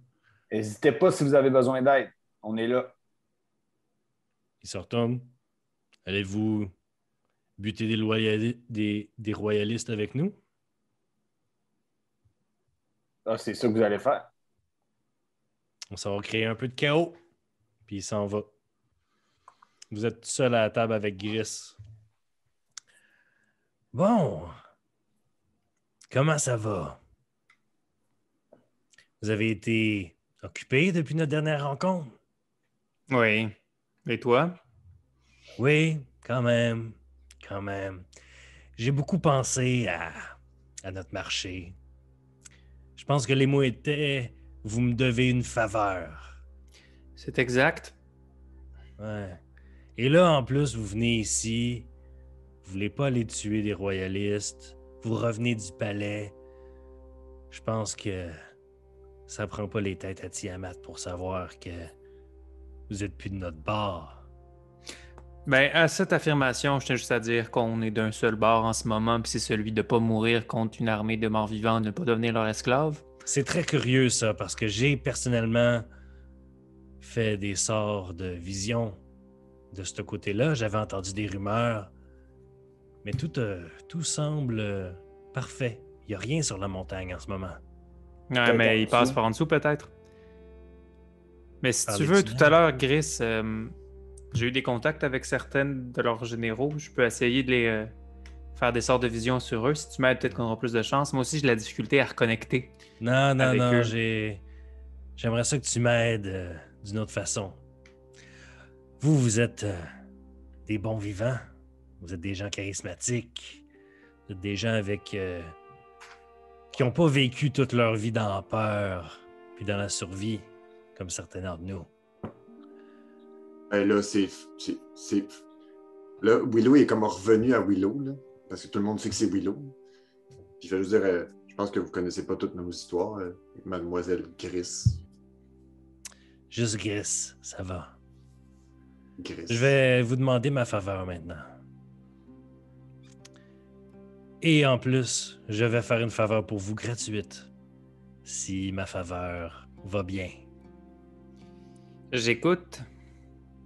n'hésitez pas si vous avez besoin d'aide. On est là. Il se retourne. Allez-vous buter des royalistes avec nous? Ah, c'est ça que vous allez faire. On s'en va créer un peu de chaos. Puis il s'en va. Vous êtes tout seul à la table avec Gris. Bon. Comment ça va? Vous avez été occupé depuis notre dernière rencontre? Oui. Et toi? Oui, quand même. Quand même. J'ai beaucoup pensé à notre marché. Je pense que les mots étaient vous me devez une faveur. C'est exact. Ouais. Et là, en plus, vous venez ici, vous voulez pas aller tuer des royalistes, vous revenez du palais. Je pense que ça prend pas les têtes à Tiamat pour savoir que vous êtes plus de notre bord. Ben, à cette affirmation, je tiens juste à dire qu'on est d'un seul bord en ce moment, puis c'est celui de pas mourir contre une armée de morts vivants, de ne pas devenir leur esclave. C'est très curieux, ça, parce que j'ai personnellement fait des sorts de vision de ce côté-là. J'avais entendu des rumeurs, mais tout semble parfait. Il n'y a rien sur la montagne en ce moment. Ouais, Peut-être mais en il passe dessous. par en dessous, peut-être. Mais si tu Parler veux, du tout lac. à l'heure, Gris, j'ai eu des contacts avec certaines de leurs généraux. Je peux essayer de les faire des sorts de vision sur eux. Si tu m'aides, peut-être qu'on aura plus de chance. Moi aussi, j'ai de la difficulté à reconnecter. Non, Avec eux. j'aimerais ça que tu m'aides d'une autre façon. Vous êtes des bons vivants. Vous êtes des gens charismatiques. Vous êtes des gens qui n'ont pas vécu toute leur vie dans la peur puis dans la survie, comme certains d'entre nous. Ben là, Là, Willow est comme revenu à Willow, là, parce que tout le monde sait que c'est Willow. Puis il fait juste dire, je pense que vous connaissez pas toutes nos histoires, Mademoiselle Gris. Juste Gris, ça va. Gris. Je vais vous demander ma faveur maintenant. Et en plus, je vais faire une faveur pour vous gratuite, si ma faveur va bien. J'écoute.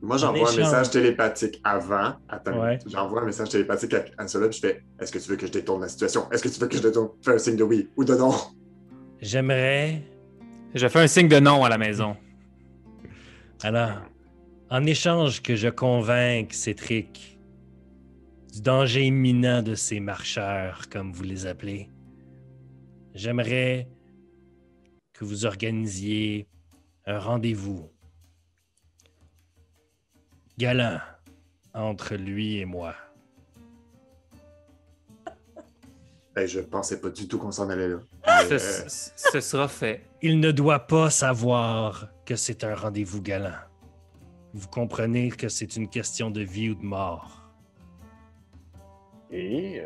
Moi, j'envoie un échange. message télépathique avant. Attends, Ouais. j'envoie un message télépathique à cela, puis je fais, est-ce que tu veux que je détourne la situation? Est-ce que tu veux que je détourne? Fais un signe de oui ou de non. J'aimerais... Je fais un signe de non à la maison. Alors, en échange que je convainque Cétric du danger imminent de ces marcheurs, comme vous les appelez, j'aimerais que vous organisiez un rendez-vous galant entre lui et moi. Ben, je pensais pas du tout qu'on s'en allait là. Mais, Ce sera fait. Il ne doit pas savoir que c'est un rendez-vous galant. Vous comprenez que c'est une question de vie ou de mort. Et.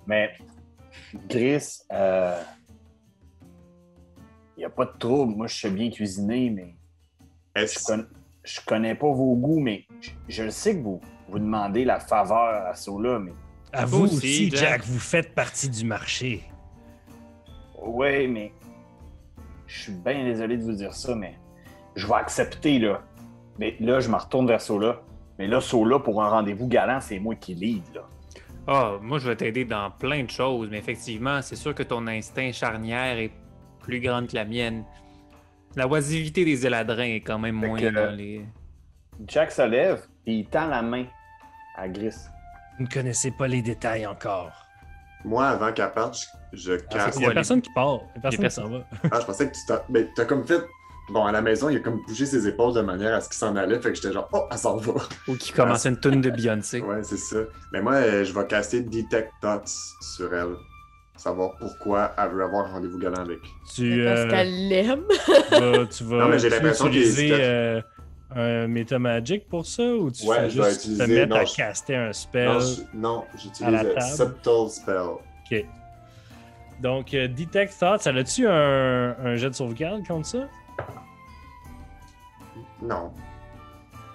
Mais, Gris, il n'y a pas de trouble. Moi, je sais bien cuisiner, mais je connais pas vos goûts, mais je le sais que vous demandez la faveur à Sola, mais. À Vous vous aussi, aussi, Jack. Jack, vous faites partie du marché. Ouais, mais. Je suis bien désolé de vous dire ça, mais. Je vais accepter, là. Mais là, je me retourne vers Sola. Mais là, Sola, pour un rendez-vous galant, c'est moi qui lead, là. Ah, moi, je vais t'aider dans plein de choses, mais effectivement, c'est sûr que ton instinct charnière est plus grande que la mienne. La oisivité des éladrins est quand même Fait moins que, dans les... Jack se lève, puis il tend la main à Gris. Vous ne connaissez pas les détails encore. moi, avant qu'elle parte, je casse. Il n'y a personne qui part. Il y a personne qui personne. s'en va. Ah, je pensais que tu t'as. Mais t'as comme fait. Bon, à la maison, il a comme bougé ses épaules de manière à ce qu'il s'en allait, fait que j'étais genre, oh, elle s'en va. Ou qui commençait une toune de Beyoncé. Ouais, c'est ça. Mais moi, je vais caster Detect Thoughts sur elle. Savoir pourquoi elle veut avoir un rendez-vous galant avec. Tu Parce qu'elle l'aime. tu vas Non, mais j'ai l'impression qu'il est utiliser efficace. un Metamagic pour ça ou tu Ouais, fais je vais juste te utiliser- mettre non, à je- caster un spell? Non, à j'utilise la table. Subtle Spell. OK. Donc, Detect Thoughts, ça a-tu un jet de sauvegarde contre ça? Non.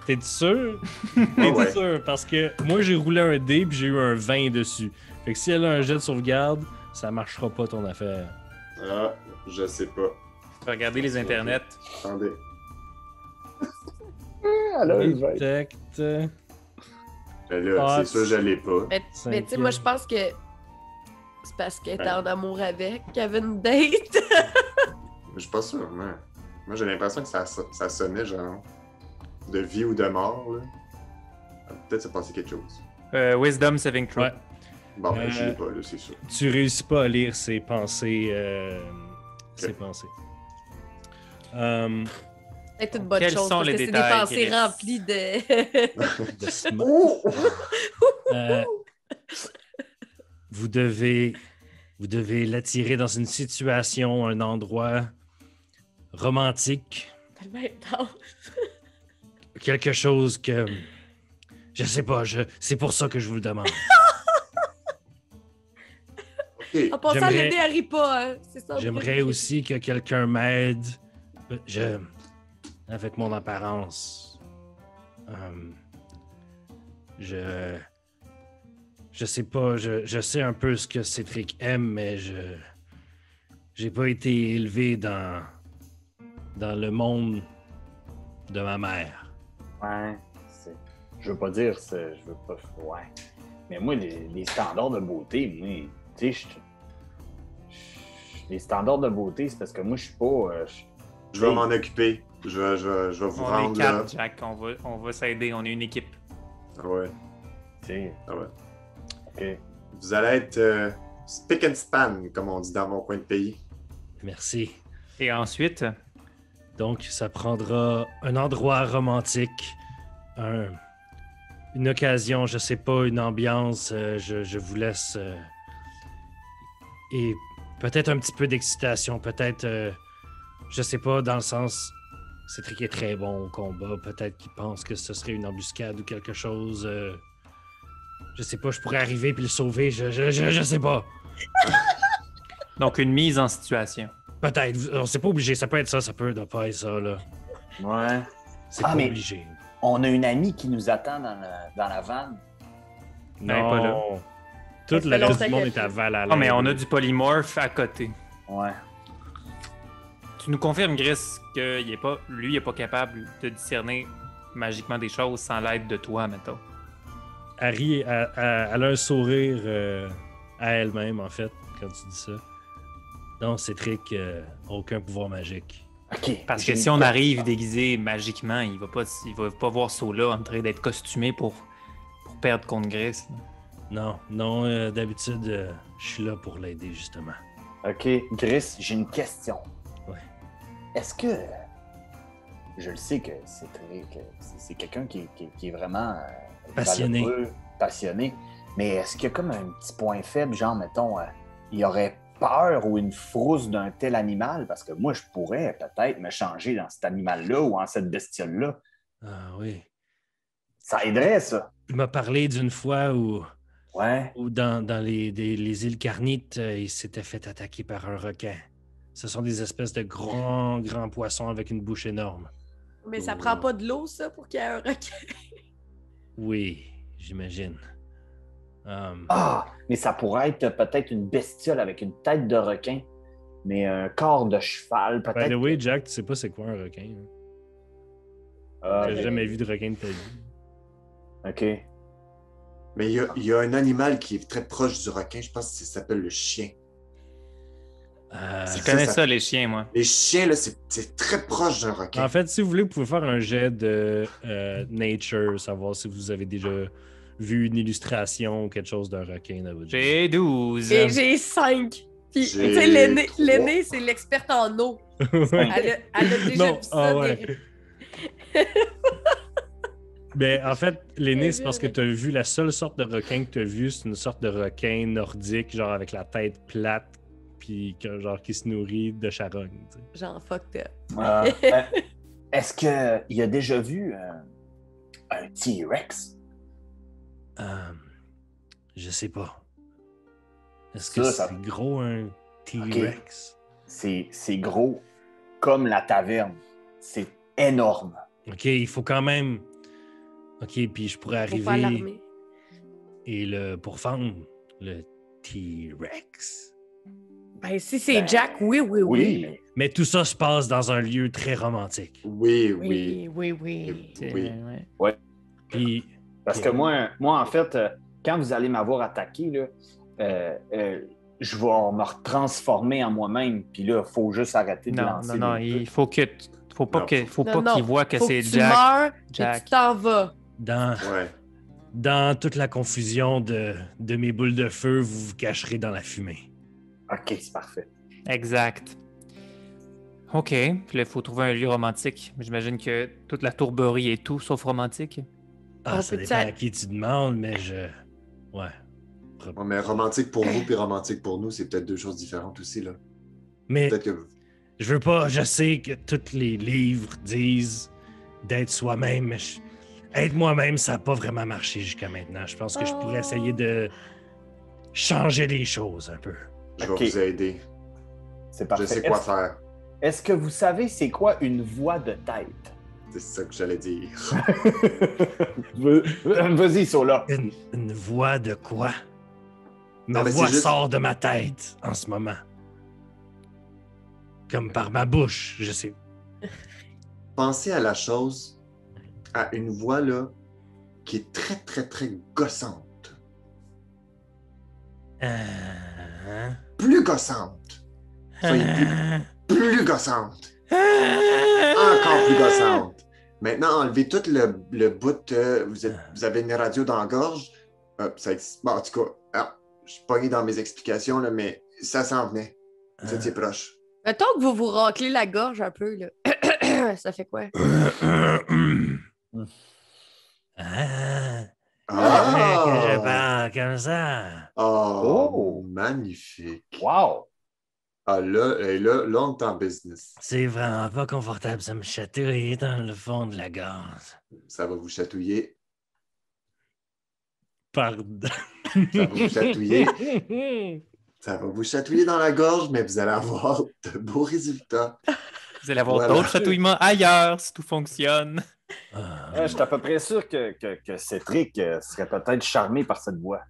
T'es sûr? Ah T'es ouais. sûr? Parce que moi, j'ai roulé un dé puis j'ai eu un 20 dessus. Fait que si elle a un jet de sauvegarde, ça marchera pas ton affaire. Ah, je sais pas. Regardez les internets. Attendez. Detect. Ben là, Ah, c'est sûr, je l'ai pas. Mais tu sais, moi, je pense que c'est parce qu'elle était en amour avec, qu'il y avait une date. Je suis pas sûr, moi. Moi, j'ai l'impression que ça sonnait genre de vie ou de mort, là. Peut-être s'est passé quelque chose. Wisdom Saving Throw. Ouais. Bon, ben, je l'ai pas, là, c'est sûr. Tu réussis pas à lire ses pensées. Ses pensées. C'est une bonne Quels chose, sont parce les que c'est des détails, pensées Chris? remplies de... de smoke. Euh, vous devez l'attirer dans une situation, un endroit romantique, Tellement intense. quelque chose que je sais pas. C'est pour ça que je vous le demande. Ok. En passant, J'aimerais- l'aider Harry pas, hein. C'est ça. J'aimerais aussi que quelqu'un m'aide. Avec mon apparence. Je sais pas, je sais un peu ce que Cédric aime, mais j'ai pas été élevé dans le monde de ma mère. Ouais, je veux pas dire, je veux pas. Ouais. Mais moi, les standards de beauté, moi, tu sais, les standards de beauté, c'est parce que moi, je suis pas. Je vais m'en occuper. Je vais vous On est rendre là. 4, Jack. On va s'aider. On est une équipe. Ah ouais. Tu sais, Ah ouais. ok. Vous allez être spick and span, comme on dit dans mon coin de pays. Merci. Et ensuite, Donc, ça prendra un endroit romantique, une occasion, je sais pas, une ambiance. Je vous laisse. Et peut-être un petit peu d'excitation, peut-être, je sais pas, dans le sens. Cédric est très bon au combat. Peut-être qu'il pense que ce serait une embuscade ou quelque chose. Je sais pas, je pourrais arriver puis le sauver, je sais pas. Donc, une mise en situation. Peut-être, on s'est pas obligé, ça peut être ça, ça peut ne pas être ça, là. Ouais. C'est Ah, pas mais- obligé. On a une amie qui nous attend dans la vanne. Ben, pas là. Tout Ça le fait reste longtemps du monde qu'il y est a à Valhalla. Ah, mais on a du polymorphe à côté. Ouais. Tu nous confirmes, Gris, que lui, il est pas capable de discerner magiquement des choses sans l'aide de toi, mettons. Harry, elle a un sourire à elle-même, en fait, quand tu dis ça. Non, Cétric, aucun pouvoir magique. OK. Parce que J'ai si une on question. arrive déguisé magiquement, il va pas voir Sola en train d'être costumé pour perdre contre Gris. là. Non, d'habitude, je suis là pour l'aider, justement. OK. Gris, j'ai une question. Ouais. Est-ce que... Je le sais que c'est quelqu'un qui est vraiment... Passionné. valeureux, passionné. Mais est-ce qu'il y a comme un petit point faible, genre, mettons, il aurait peur ou une frousse d'un tel animal? Parce que moi, je pourrais peut-être me changer dans cet animal-là ou en cette bestiole-là. Ah oui. Ça aiderait, ça. Il m'a parlé d'une fois où Ouais. dans les îles Carnites, il s'était fait attaquer par un requin. Ce sont des espèces de grands poissons avec une bouche énorme. Mais ça prend pas de l'eau, ça, pour qu'il y ait un requin. Oui, j'imagine. Ah, mais ça pourrait être peut-être une bestiole avec une tête de requin, mais un corps de cheval, By peut-être. the way, Jack, tu sais pas c'est quoi un requin. Hein? Ah, J'ai mais- jamais vu de requin de ta vie. OK. Mais il y a un animal qui est très proche du requin, je pense que ça s'appelle le chien. Je connais ça, les chiens, moi. Les chiens, là, c'est très proche d'un requin. En fait, si vous voulez, vous pouvez faire un jet de nature, savoir si vous avez déjà vu une illustration ou quelque chose d'un requin dans votre vie. J'ai 12. Et j'ai 5. Puis, tu J'ai sais, trois. l'aîné, c'est l'experte en eau. Elle a déjà Non, vu ça. ah ouais. Ben, en fait, l'aîné, c'est parce que tu as vu la seule sorte de requin que tu as vu, c'est une sorte de requin nordique, genre avec la tête plate, puis genre qui se nourrit de charogne. Tu sais. Genre, fucked up. Est-ce qu'il a déjà vu un T-Rex? Je sais pas. Est-ce Ça, que ça- c'est gros un T-Rex? C'est gros comme la taverne. C'est énorme. Ok, il faut quand même. Ok, puis je pourrais Faut pas arriver l'alarmer. et le pourfendre le T-Rex. Ben, si c'est Ben, Jack, oui. Oui, Mais tout ça se passe dans un lieu très romantique. Oui. Oui. Oui. Ouais. Puis, parce que moi, en fait, quand vous allez m'avoir attaqué, là, je vais me retransformer en moi-même. Puis là, il faut juste arrêter de Non, lancer non, des il trucs. faut que faut pas Non. qu'il voit que Faut c'est tu Jack. meurs, et Jack. tu t'en vas. Ouais. dans toute la confusion de mes boules de feu, vous vous cacherez dans la fumée. OK, c'est parfait. Exact. OK. Puis là, il faut trouver un lieu romantique. J'imagine que toute la tourberie est tout sauf romantique. Ah, On ça peut-tu dépend à aller- qui tu demandes, mais Ouais. Ouais, mais romantique pour vous puis romantique pour nous, c'est peut-être deux choses différentes aussi, là. Mais Peut-être que... je veux pas, je sais que tous les livres disent d'être soi-même, mais être moi-même, ça n'a pas vraiment marché jusqu'à maintenant. Je pense que je pourrais essayer de changer les choses un peu. Je vais OK. vous aider. C'est parfait. Je sais quoi faire. Est-ce que vous savez c'est quoi une voix de tête? C'est ça que j'allais dire. Vas-y, Sola. Une voix de quoi? Ma Non, mais voix c'est juste- sort de ma tête en ce moment. Comme par ma bouche, je sais. Pensez à la chose, à une voix, là, qui est très, très, très gossante. Hein? Plus gossante. Soyez plus gossante. Encore plus gossante. Maintenant, enlevez tout le bout. Vous avez une radio dans la gorge. Bon, en tout cas, je suis pogné dans mes explications, là, mais ça s'en venait. Vous étiez proche. Mettons que vous vous raclez la gorge un peu, là. Ça fait quoi? Ah, que je parle comme ça. Oh, magnifique. Wow! Ah, là, on est en business. C'est vraiment pas confortable, ça me chatouille dans le fond de la gorge. Ça va vous chatouiller. Pardon. Ça va vous chatouiller. Ça va vous chatouiller dans la gorge, mais vous allez avoir de beaux résultats. Vous allez avoir Voilà. d'autres chatouillements ailleurs si tout fonctionne. Je suis à peu près sûr que Cédric serait peut-être charmé par cette voix.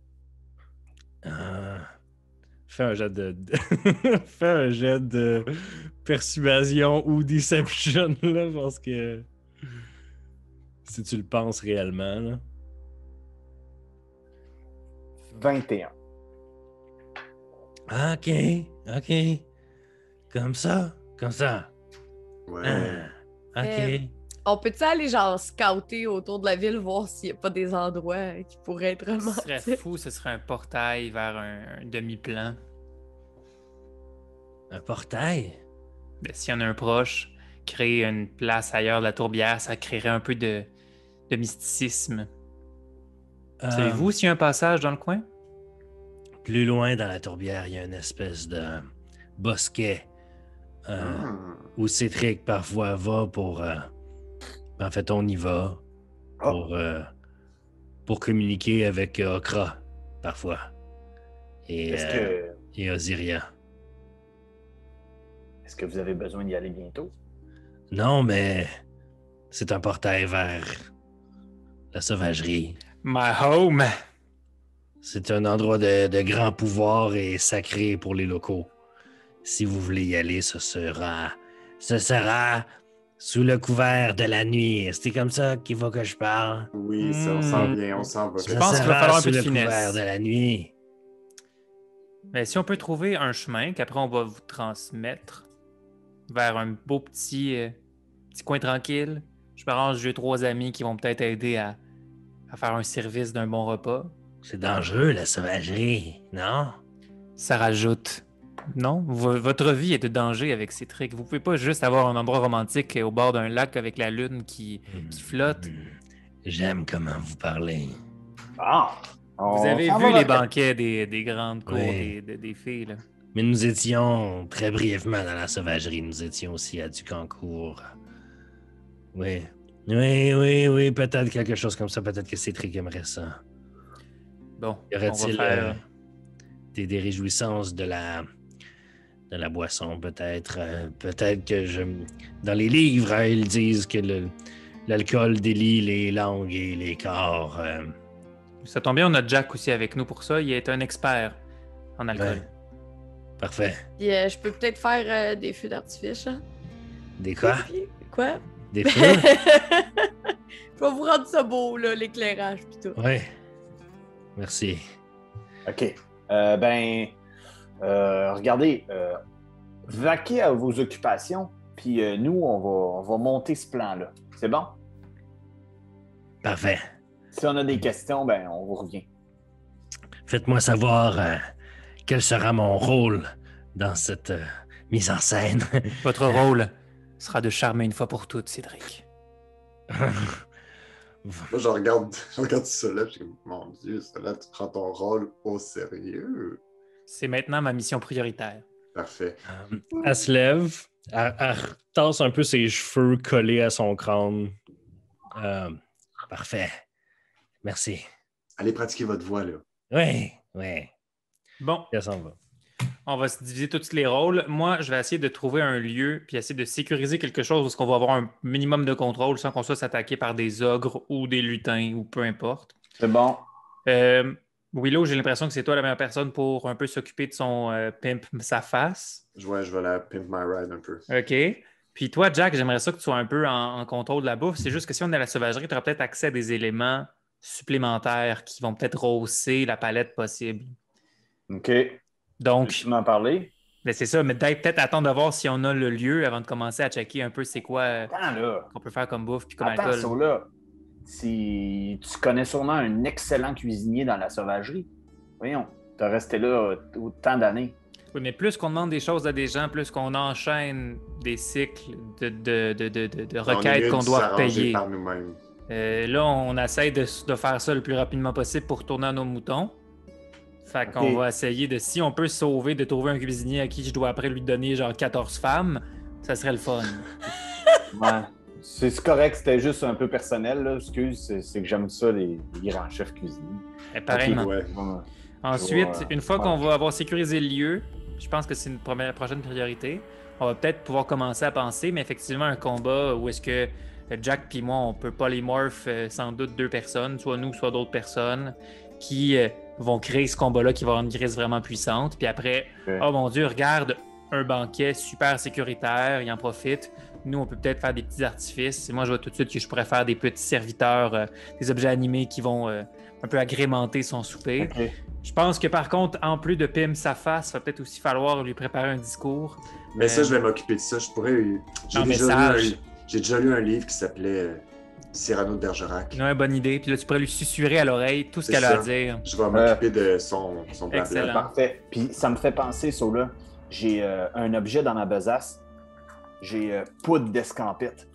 Fais un jet Fais un jet de persuasion ou deception, là, parce que si tu le penses réellement, là. 21. OK. Comme ça. Ouais. OK. On peut-tu aller genre scouter autour de la ville, voir s'il n'y a pas des endroits qui pourraient être Ce romantiques? serait fou, ce serait un portail vers un demi-plan. Un portail? Ben, s'il y en a un proche, créer une place ailleurs de la tourbière, ça créerait un peu de mysticisme. Savez-vous s'il y a un passage dans le coin? Plus loin dans la tourbière, il y a une espèce de bosquet où Cédric parfois va pour... en fait, on y va pour communiquer avec Okra, parfois. Et Osiria. Est-ce que vous avez besoin d'y aller bientôt? Non, mais c'est un portail vers la sauvagerie. My home! C'est un endroit de grand pouvoir et sacré pour les locaux. Si vous voulez y aller, ce sera sous le couvert de la nuit. C'est comme ça qu'il faut que je parle. Oui, ça, on s'en vient, on s'en va. Je pense qu'il va falloir un peu de sous le finesse. couvert de la nuit. Mais si on peut trouver un chemin qu'après on va vous transmettre vers un beau petit coin tranquille, je m'arrange, j'ai 3 amis qui vont peut-être aider à faire un service d'un bon repas. C'est dangereux, la sauvagerie, non? Ça rajoute. Non, votre vie est de danger avec ces trucs. Vous pouvez pas juste avoir un endroit romantique au bord d'un lac avec la lune qui flotte. J'aime comment vous parlez. Ah! Vous avez vu les banquets des grandes cours Oui. des filles, là. Mais nous étions très brièvement dans la sauvagerie. Nous étions aussi à Ducancourt. Oui. Oui, peut-être quelque chose comme ça. Peut-être que Cédric aimerait ça. Bon, Y on va aurait-il faire... des réjouissances de la boisson, peut-être? Peut-être que dans les livres, ils disent que l'alcool délie les langues et les corps. Ça tombe bien, on a Jack aussi avec nous pour ça. Il est un expert en alcool. Ouais. Parfait. Puis, je peux peut-être faire des feux d'artifice, hein? Des quoi? Quoi? Des feux? Je vais vous rendre ça beau, là, l'éclairage, pis tout. Oui. Merci. OK. Regardez, vaquez à vos occupations, puis nous, on va monter ce plan-là. C'est bon? Parfait. Si on a des questions, on vous revient. Faites-moi savoir quel sera mon rôle dans cette mise en scène. Votre rôle sera de charmer une fois pour toutes, Cédric. Moi, je regarde ça là, je dis, mon Dieu, ça là, tu prends ton rôle au sérieux. C'est maintenant ma mission prioritaire. Parfait. Elle se lève, elle tasse un peu ses cheveux collés à son crâne. Parfait. Merci. Allez pratiquer votre voix, là. Oui. Bon, Ça s'en va. on va se diviser tous les rôles. Moi, je vais essayer de trouver un lieu puis essayer de sécuriser quelque chose parce qu'on va avoir un minimum de contrôle sans qu'on soit attaqué par des ogres ou des lutins ou peu importe. C'est bon. Willow, j'ai l'impression que c'est toi la meilleure personne pour un peu s'occuper de son pimp sa face. Je vais la pimp my ride un peu. OK. Puis toi, Jack, j'aimerais ça que tu sois un peu en contrôle de la bouffe. C'est juste que si on est à la sauvagerie, tu auras peut-être accès à des éléments supplémentaires qui vont peut-être rehausser la palette possible. OK. Donc, Tu m'en parler? ben c'est ça, mais peut-être attendre de voir si on a le lieu avant de commencer à checker un peu c'est quoi Attends, là. qu'on peut faire comme bouffe puis comme Attends, alcool. ça, là. Si tu connais sûrement un excellent cuisinier dans la sauvagerie. Voyons, t'as resté là autant d'années. Oui, mais plus qu'on demande des choses à des gens, plus qu'on enchaîne des cycles de requêtes qu'on doit payer. Par nous-mêmes. Là, on essaie de faire ça le plus rapidement possible pour tourner à nos moutons. Fait qu'on va essayer de, si on peut se sauver, de trouver un cuisinier à qui je dois après lui donner genre 14 femmes, ça serait le fun. Ouais. C'est correct, c'était juste un peu personnel, là. Excuse, c'est que j'aime ça, les grands chefs cuisiniers. Pareillement. Ok, ouais. Ensuite, une fois qu'on va avoir sécurisé le lieu, je pense que c'est une prochaine priorité. On va peut-être pouvoir commencer à penser, mais effectivement, un combat où est-ce que Jack puis moi, on peut polymorph sans doute 2 personnes, soit nous, soit d'autres personnes, qui vont créer ce combat-là qui va avoir une Gris vraiment puissante. Puis après, oh mon Dieu, regarde, un banquet super sécuritaire, il en profite. Nous, on peut peut-être faire des petits artifices. Moi, je vois tout de suite que je pourrais faire des petits serviteurs, des objets animés qui vont un peu agrémenter son souper. Okay. Je pense que par contre, en plus de pim sa face, il va peut-être aussi falloir lui préparer un discours. Mais ça, je vais m'occuper de ça. Je pourrais. J'ai déjà lu un livre qui s'appelait Cyrano de Bergerac. Une bonne idée. Puis là, tu pourrais lui susurrer à l'oreille tout ce qu'elle a à dire. Je vais m'occuper de son blabla. Excellent. Parfait. Puis ça me fait penser, là. J'ai un objet dans ma besace. J'ai poudre d'escampette.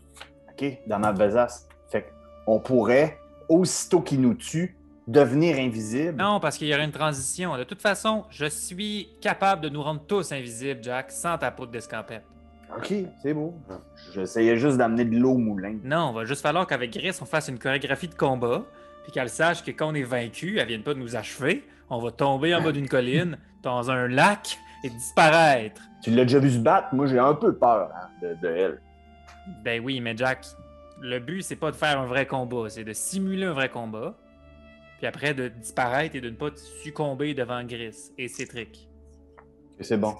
OK? Dans ma besace. Fait qu'on pourrait, aussitôt qu'il nous tue, devenir invisible. Non, parce qu'il y aurait une transition. De toute façon, je suis capable de nous rendre tous invisibles, Jack, sans ta poudre d'escampette. OK, c'est beau. J'essayais juste d'amener de l'eau au moulin. Non, il va juste falloir qu'avec Gris, on fasse une chorégraphie de combat, puis qu'elle sache que quand on est vaincu, elle vienne pas de nous achever. On va tomber en bas d'une colline, dans un lac, et disparaître. Tu l'as déjà vu se battre? Moi, j'ai un peu peur de elle. Ben oui, mais Jack, le but, c'est pas de faire un vrai combat, c'est de simuler un vrai combat, puis après de disparaître et de ne pas succomber devant Gris et Cétric. Et c'est bon.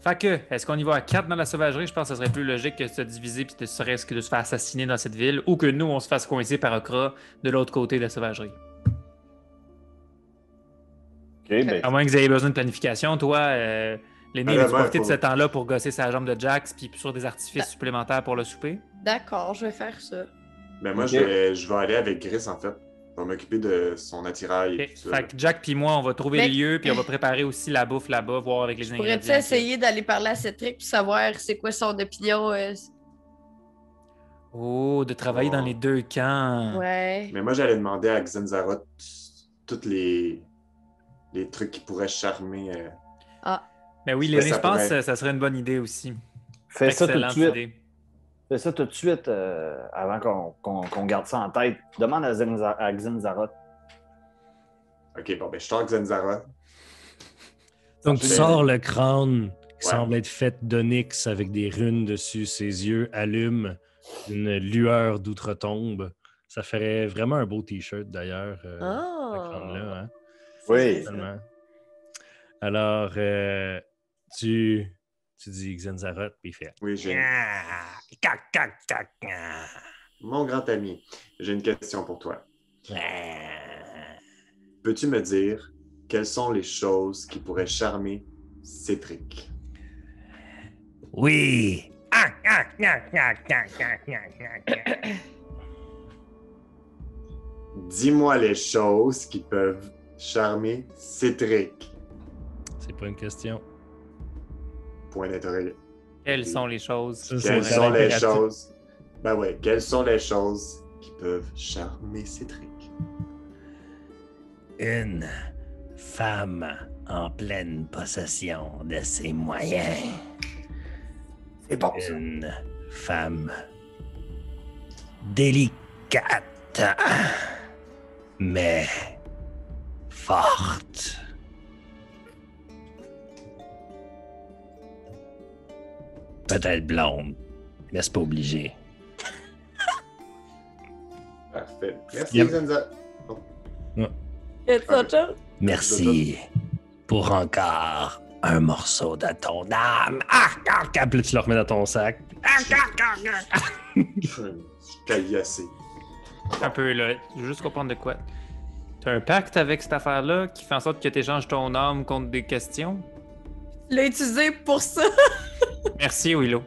Fait que, est-ce qu'on y va à 4 dans la sauvagerie? Je pense que ce serait plus logique que de se diviser puis de se faire assassiner dans cette ville, ou que nous, on se fasse coincer par Okra de l'autre côté de la sauvagerie. OK, ben... À moins que vous ayez besoin de planification, toi, Lenny, veux-tu profiter de ce temps-là pour gosser sa jambe de Jax puis sur des artifices supplémentaires pour le souper? D'accord, je vais faire ça. Ben moi, je vais aller avec Gris, en fait. Je vais m'occuper de son attirail et tout ça. Fait que Jack puis moi, on va trouver le lieu, puis on va préparer aussi la bouffe là-bas, voir avec les ingrédients. Pourrais-tu essayer d'aller parler à Cétric pour savoir c'est quoi son opinion? Oh, de travailler dans les 2 camps. Ouais. Mais moi, j'allais demander à Xenzaroth tous les trucs qui pourraient charmer. Mais oui, je pense que ça serait une bonne idée aussi. Fais ça tout de suite. Idée. Fais ça tout de suite avant qu'on garde ça en tête. Demande à Xenzaroth. OK, bon, ben je sors Xenzaroth. Donc, tu sors le crâne qui semble être fait d'onyx avec des runes dessus. Ses yeux allument une lueur d'outre-tombe. Ça ferait vraiment un beau T-shirt, d'ailleurs, ce crâne-là. Hein? Oui. Totalement. Alors, tu dis Xenzaroth, puis il fait... Oui, Mon grand ami, j'ai une question pour toi. Peux-tu me dire quelles sont les choses qui pourraient charmer Cétric? Oui! Dis-moi les choses qui peuvent charmer Cétric. C'est pas une question. Point d'interrogation. Quelles sont les choses? Quelles sont les choses? Ben ouais, quelles sont les choses qui peuvent charmer Cétric? Une femme en pleine possession de ses moyens. C'est bon, ça. Une femme délicate, mais forte. Peut-être blonde, mais c'est pas obligé. Parfait. Merci, Xenza. Est-ce autre chose? Merci pour encore un morceau de ton âme. Puis tu le remets dans ton sac. Je suis caillassé. Un peu, là. Je veux juste comprendre de quoi. T'as un pacte avec cette affaire-là qui fait en sorte que tu échanges ton âme contre des questions? Tu l'as utilisé pour ça? Merci, Willow.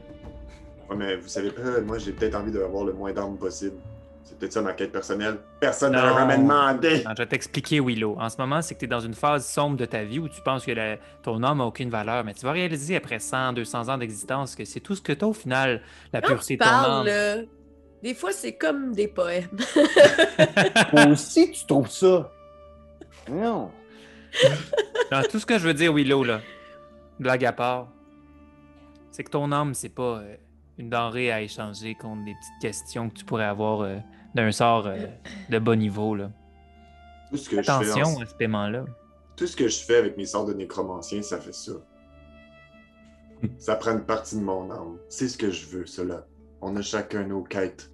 Ouais, mais vous savez pas, moi j'ai peut-être envie d'avoir le moins d'armes possible. C'est peut-être ça ma quête personnelle. Personne ne m'a jamais demandé. Non, je vais t'expliquer, Willow. En ce moment, c'est que tu es dans une phase sombre de ta vie où tu penses que ton âme n'a aucune valeur, mais tu vas réaliser après 100, 200 ans d'existence que c'est tout ce que tu as au final, la pureté de ton âme. Là, des fois, c'est comme des poèmes. Toi aussi, tu trouves ça? Non. Non, tout ce que je veux dire, Willow, là, blague à part, c'est que ton âme, c'est pas une denrée à échanger contre des petites questions que tu pourrais avoir d'un sort de bas niveau. Là. Tout ce que Attention à ce paiement-là. Tout ce que je fais avec mes sorts de nécromancien, ça fait ça. Ça prend une partie de mon âme. C'est ce que je veux, cela. On a chacun nos quêtes.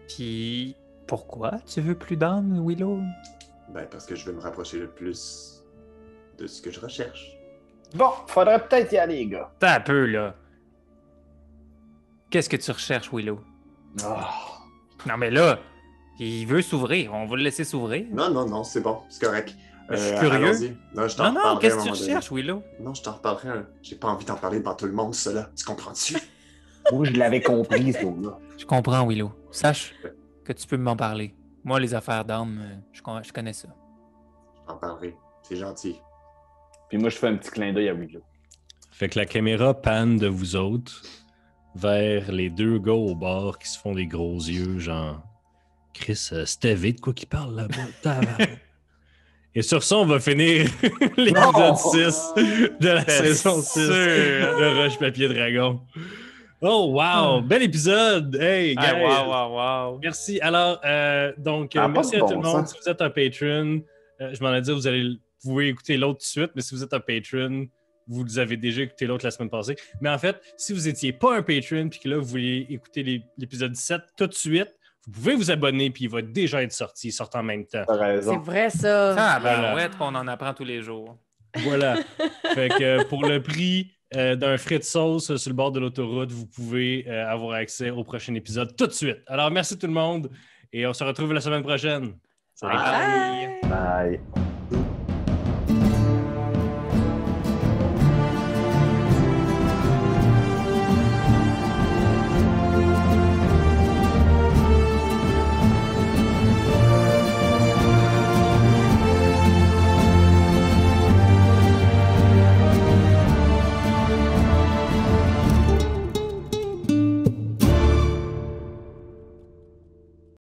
Puis, pourquoi tu veux plus d'âme, Willow? Ben, parce que je veux me rapprocher le plus de ce que je recherche. Bon, faudrait peut-être y aller, les gars. T'as un peu, là. Qu'est-ce que tu recherches, Willow? Non, mais là, il veut s'ouvrir. On va le laisser s'ouvrir. Non, c'est bon, c'est correct. Je suis curieux. Allons-y. Non, je t'en reparlerai à un qu'est-ce que tu moment donné. recherches, Willow? Non, je t'en reparlerai. J'ai pas envie d'en parler devant tout le monde, cela. Tu comprends-tu? Moi, je l'avais compris, ce là. Je comprends, Willow. Sache que tu peux m'en parler. Moi, les affaires d'âme, je connais ça. Je t'en parlerai. C'est gentil. Puis moi, je fais un petit clin d'œil à Willow. Fait que la caméra panne de vous autres vers les deux gars au bord qui se font des gros yeux, genre Chris, Stevie, de quoi qu'il parle là-bas? Et sur ça, on va finir l'épisode 6 de la saison 6 de Roche Papier Dragon. Oh, wow! Bel épisode! Hey, guys! Wow. Merci. Alors, donc, Ah, merci pas à de tout le bon monde. sens. Si vous êtes un patron, je m'en ai dit, vous pouvez écouter l'autre tout de suite, mais si vous êtes un patron, vous avez déjà écouté l'autre la semaine passée. Mais en fait, si vous n'étiez pas un patron puis que là, vous voulez écouter l'épisode 17 tout de suite, vous pouvez vous abonner puis il va déjà être sorti. Il sort en même temps. T'as C'est raison. vrai, ça. Ah, Voilà. ouais, qu'on en apprend tous les jours. Voilà. Fait que pour le prix d'un frais de sauce sur le bord de l'autoroute, vous pouvez avoir accès au prochain épisode tout de suite. Alors, merci tout le monde et on se retrouve la semaine prochaine. Salut. Bye. Bye.